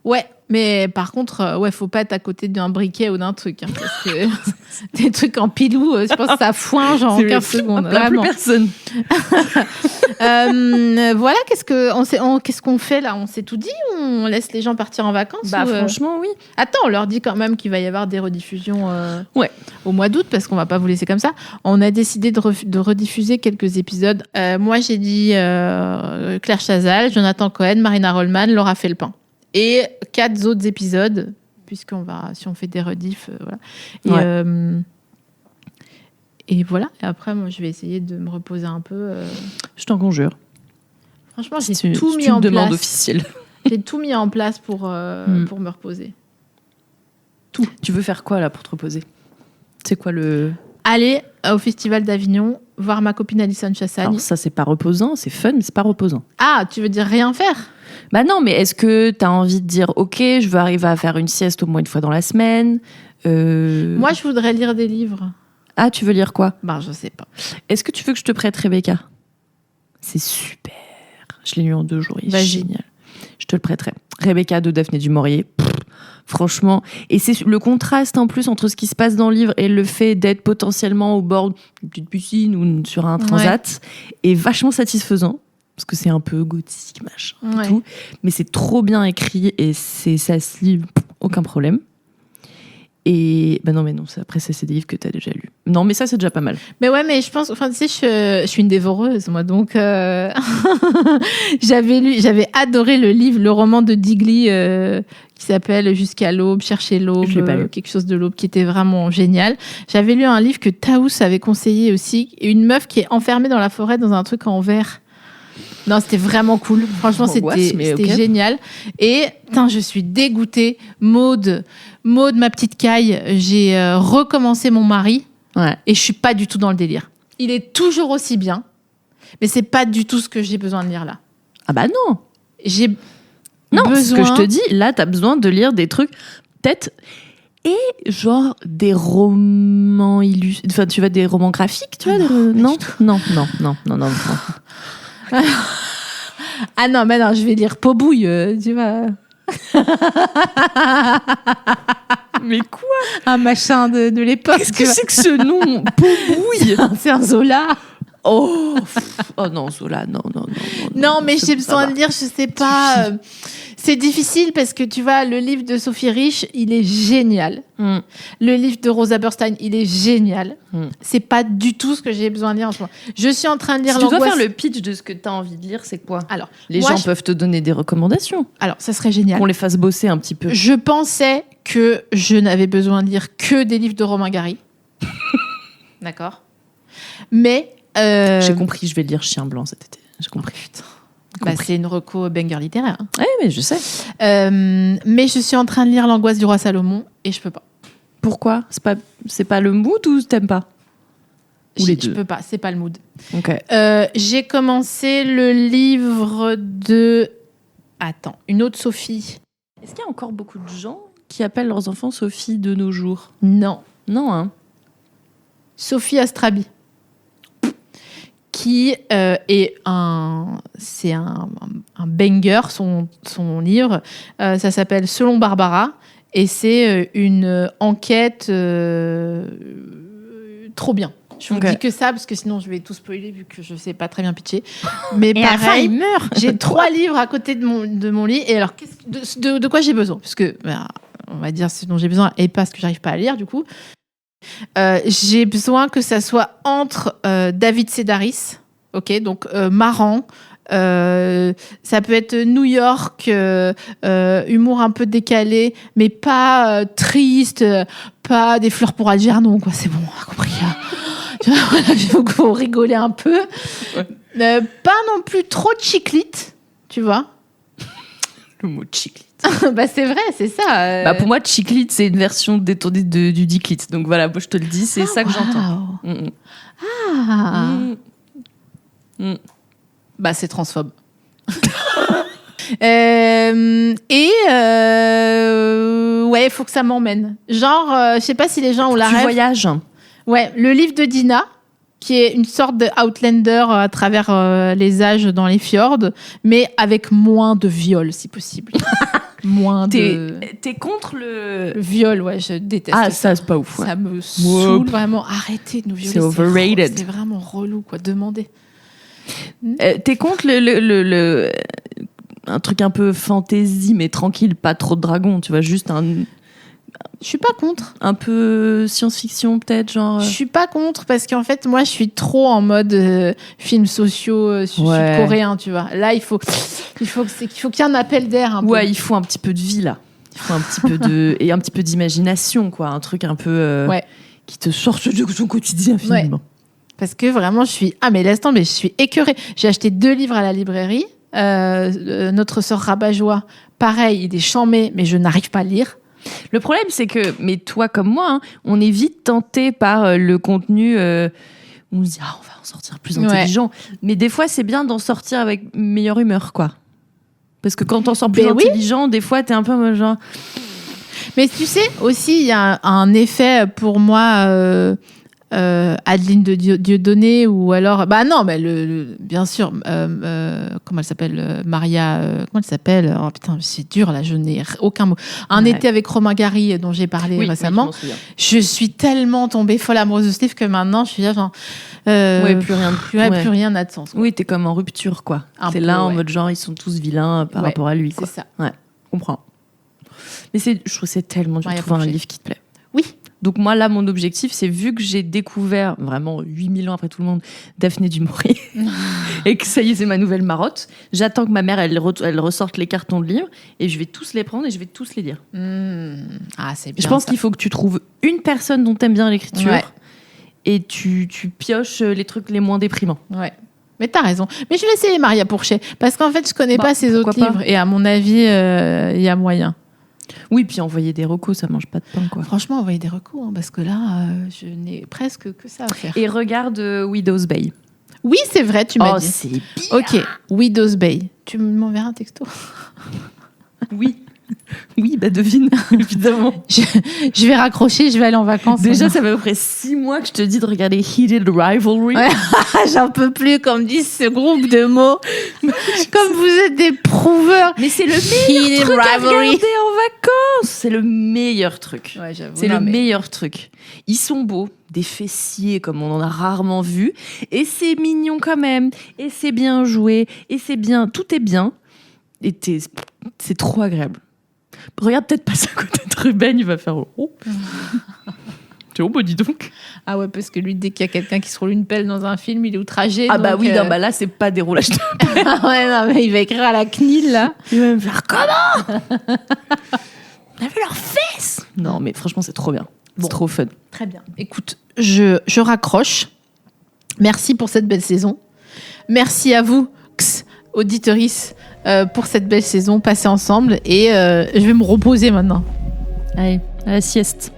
Ouais, mais par contre, faut pas être à côté d'un briquet ou d'un truc. Hein, parce que des trucs en pilou, je pense que ça foin genre en 15 secondes. Là, plus Vraiment. personne. Voilà, qu'est-ce qu'on fait là? On s'est tout dit ou on laisse les gens partir en vacances Bah ou, franchement, oui. Attends, on leur dit quand même qu'il va y avoir des rediffusions Ouais. au mois d'août parce qu'on va pas vous laisser comme ça. On a décidé de rediffuser quelques épisodes. Moi, j'ai dit Claire Chazal, Jonathan Cohen, Marina Rollman, Laura Felpin. Et 4 autres épisodes, si on fait des rediffs, voilà. Et voilà. Et après, moi, je vais essayer de me reposer un peu. Je t'en conjure. Franchement, j'ai C'est tout mis une en demande place. officielle. J'ai tout mis en place pour me reposer. Tout. Tu veux faire quoi là pour te reposer? C'est quoi le... Aller au Festival d'Avignon, voir ma copine Alison Chassagne. Alors ça, c'est pas reposant, c'est fun, mais c'est pas reposant. Ah, tu veux dire rien faire? Bah non, mais est-ce que t'as envie de dire, ok, je veux arriver à faire une sieste au moins une fois dans la semaine Moi, je voudrais lire des livres. Ah, tu veux lire quoi? Ben, je sais pas. Est-ce que tu veux que je te prête Rebecca? C'est super. Je l'ai lu en 2 jours, il est Vas-y. génial. Je te le prêterai. Rebecca de Daphné du Maurier. Franchement, et c'est le contraste en plus entre ce qui se passe dans le livre et le fait d'être potentiellement au bord d'une petite piscine ou sur un transat est vachement satisfaisant parce que c'est un peu gothique machin et tout, mais c'est trop bien écrit et ça se lit aucun problème. Et bah non mais non, après ça c'est des livres que t'as déjà lus. Non mais ça c'est déjà pas mal. Mais ouais, mais je pense, enfin tu sais, je suis une dévoreuse moi, donc j'avais adoré le roman de Digli qui s'appelle Jusqu'à l'aube, chercher l'aube, Je l'ai pas lu. quelque chose de l'aube, qui était vraiment génial. J'avais lu un livre que Taous avait conseillé aussi, une meuf qui est enfermée dans la forêt dans un truc en verre. Non, c'était vraiment cool. Franchement, c'était ok. génial. Et putain, je suis dégoûtée. Maud, ma petite caille, j'ai recommencé Mon mari Ouais. et je suis pas du tout dans le délire. Il est toujours aussi bien, mais c'est pas du tout ce que j'ai besoin de lire là. Ah bah non. J'ai Non, besoin... ce que je te dis, là, t'as besoin de lire des trucs, peut-être, et genre des romans illustrés, enfin, tu vois, des romans graphiques, tu vois, non. Ah non, mais non, je vais lire Pobouille, tu vois. Mais quoi? Un machin de l'époque. Qu'est-ce que c'est que ce nom? Pobouille? C'est un Zola. Oh non, Zola, non. Non, mais ça- j'ai ça besoin va. de lire, je sais pas. C'est difficile parce que tu vois, le livre de Sophie Rich, il est génial. Le livre de Rosa Burstein, il est génial. C'est pas du tout ce que j'ai besoin de lire en ce moment. Je suis en train de lire Si tu dois l'angoisse. faire le pitch de ce que t'as envie de lire, c'est quoi? Alors, Les moi, gens je- peuvent te donner des recommandations, Alors, ça serait génial. qu'on les fasse bosser un petit peu. Je pensais que je n'avais besoin de lire que des livres de Romain Gary. D'accord. Mais J'ai compris, je vais lire Chien Blanc cet été. J'ai compris. bah, c'est une reco banger littéraire. hein. Ouais, mais je sais. Mais je suis en train de lire L'angoisse du roi Salomon et je peux pas. Pourquoi? C'est pas le mood ou t'aimes pas? Ou les Je deux. peux pas, c'est pas le mood. Ok. J'ai commencé le livre de... Attends, une autre Sophie. Est-ce qu'il y a encore beaucoup de gens qui appellent leurs enfants Sophie de nos jours? Non. Non, hein. Sophie Astrabi. Qui est c'est un banger, son livre. Ça s'appelle Selon Barbara. Et c'est une enquête trop bien. Je vous Ok. dis que ça parce que sinon je vais tout spoiler vu que je sais pas très bien pitcher. Mais Et à la fin, pareil, il meurt. j'ai 3 livres à côté de mon lit. Et alors, de quoi j'ai besoin? Parce que, on va dire ce dont j'ai besoin et pas ce que j'arrive pas à lire, du coup. J'ai besoin que ça soit entre David Sedaris, ok, donc marrant. Ça peut être New York, humour un peu décalé, mais pas triste, pas des fleurs pour Algernon, quoi. C'est bon, on a compris. Là. Tu vois, voilà, il faut qu'on rigole un peu. Pas non plus trop chiclite, tu vois. Le mot chiclite. Bah c'est vrai, c'est ça. Bah pour moi, chiclite, c'est une version détournée du diclite. Donc voilà, moi je te le dis, c'est ça que j'entends. Wow. Mm, mm. Ah. Bah c'est transphobe. Ouais, il faut que ça m'emmène. Genre, je sais pas si les gens ont la Tu rêve. voyages. Ouais, le livre de Dina, qui est une sorte de Outlander à travers les âges dans les fjords, mais avec moins de viol, si possible. Moins de... T'es contre le... Le viol, ouais, je déteste. Ah, ça, c'est pas ouf. Ouais. Ça me saoule vraiment. Arrêtez de nous violer. C'est overrated. C'est vraiment relou, quoi. Demandez. T'es contre un truc un peu fantasy, mais tranquille, pas trop de dragons, tu vois, juste Je suis pas contre. un peu science-fiction, peut-être, genre... Je suis pas contre parce qu'en fait, moi, je suis trop en mode films sociaux sud-coréens, tu vois. Là, il faut qu'il y ait un appel d'air un peu. Ouais, il faut un petit peu de vie, là. Il faut un petit peu et un petit peu d'imagination, quoi. Un truc un peu... Ouais. qui te sorte de ton quotidien, finalement. Parce que vraiment, mais laisse tomber, je suis écœurée. J'ai acheté 2 livres à la librairie. Notre sœur Rabat-Joie, pareil, il est chambé, mais je n'arrive pas à lire. Le problème, c'est que, mais toi comme moi, hein, on est vite tenté par le contenu. On se dit, on va en sortir plus intelligent. Mais des fois, c'est bien d'en sortir avec meilleure humeur, quoi. Parce que quand t'en sors plus intelligent, des fois, t'es un peu genre. Mais tu sais, aussi, il y a un effet pour moi. Adeline de Dieudonné ou alors non mais bien sûr comment elle s'appelle Maria comment elle s'appelle, oh putain c'est dur là, je n'ai aucun mot. Été avec Romain Gary dont j'ai parlé récemment. Je suis tellement tombée folle amoureuse de ce livre que maintenant je suis là genre plus rien n'a de sens, quoi. Oui, t'es comme en rupture, quoi. T'es là en mode genre ils sont tous vilains par rapport à lui, quoi. C'est ça. Ouais, je comprends. Mais je trouve que c'est tellement dur de trouver un livre qui te plaît. Oui. Donc moi, là, mon objectif, c'est vu que j'ai découvert, vraiment 8000 ans après tout le monde, Daphné du Maurier, et que ça y est, c'est ma nouvelle marotte, j'attends que ma mère, elle ressorte les cartons de livres, et je vais tous les prendre et je vais tous les lire. Ah, c'est bien. Je pense qu'il faut que tu trouves une personne dont t'aimes bien l'écriture, et tu pioches les trucs les moins déprimants. Ouais. Mais t'as raison. Mais je vais essayer Maria Pourchet, parce qu'en fait, je connais pas ses autres livres, et à mon avis, il y a moyen. Oui, puis envoyer des recos, ça mange pas de pain, quoi. Franchement, envoyer des recours, parce que là, je n'ai presque que ça à faire. Et regarde Widow's Bay. Oui, c'est vrai, tu m'as dit. C'est bien. Ok, Widow's Bay. Tu m'enverras un texto? Oui. Oui, devine, évidemment. Je vais raccrocher, je vais aller en vacances. Déjà, ça fait à peu près 6 mois que je te dis de regarder Heated Rivalry. Ouais. J'en peux plus, comme dit ce groupe de mots. Comme vous êtes des prouveurs. Mais c'est le meilleur truc à regarder en vacances. C'est le meilleur truc. Ouais, j'avoue. C'est meilleur truc. Ils sont beaux, des fessiers comme on en a rarement vu. Et c'est mignon quand même. Et c'est bien joué. Et c'est bien. Tout est bien. Et c'est trop agréable. Regarde peut-être passer à côté de Ruben, il va faire oh. Tu vois, dis donc. Ah ouais, parce que lui, dès qu'il y a quelqu'un qui se roule une pelle dans un film, il est outragé. Ah donc, là, c'est pas des roulages de pelle. Ouais, non, mais il va écrire à la CNIL, là. Il va me faire comment? On a vu leurs fesses. Non, mais franchement, c'est trop bien. C'est trop fun. Très bien. Écoute, je raccroche. Merci pour cette belle saison. Merci à vous, auditeurices, pour cette belle saison passée ensemble. Et je vais me reposer maintenant. Allez, à la sieste.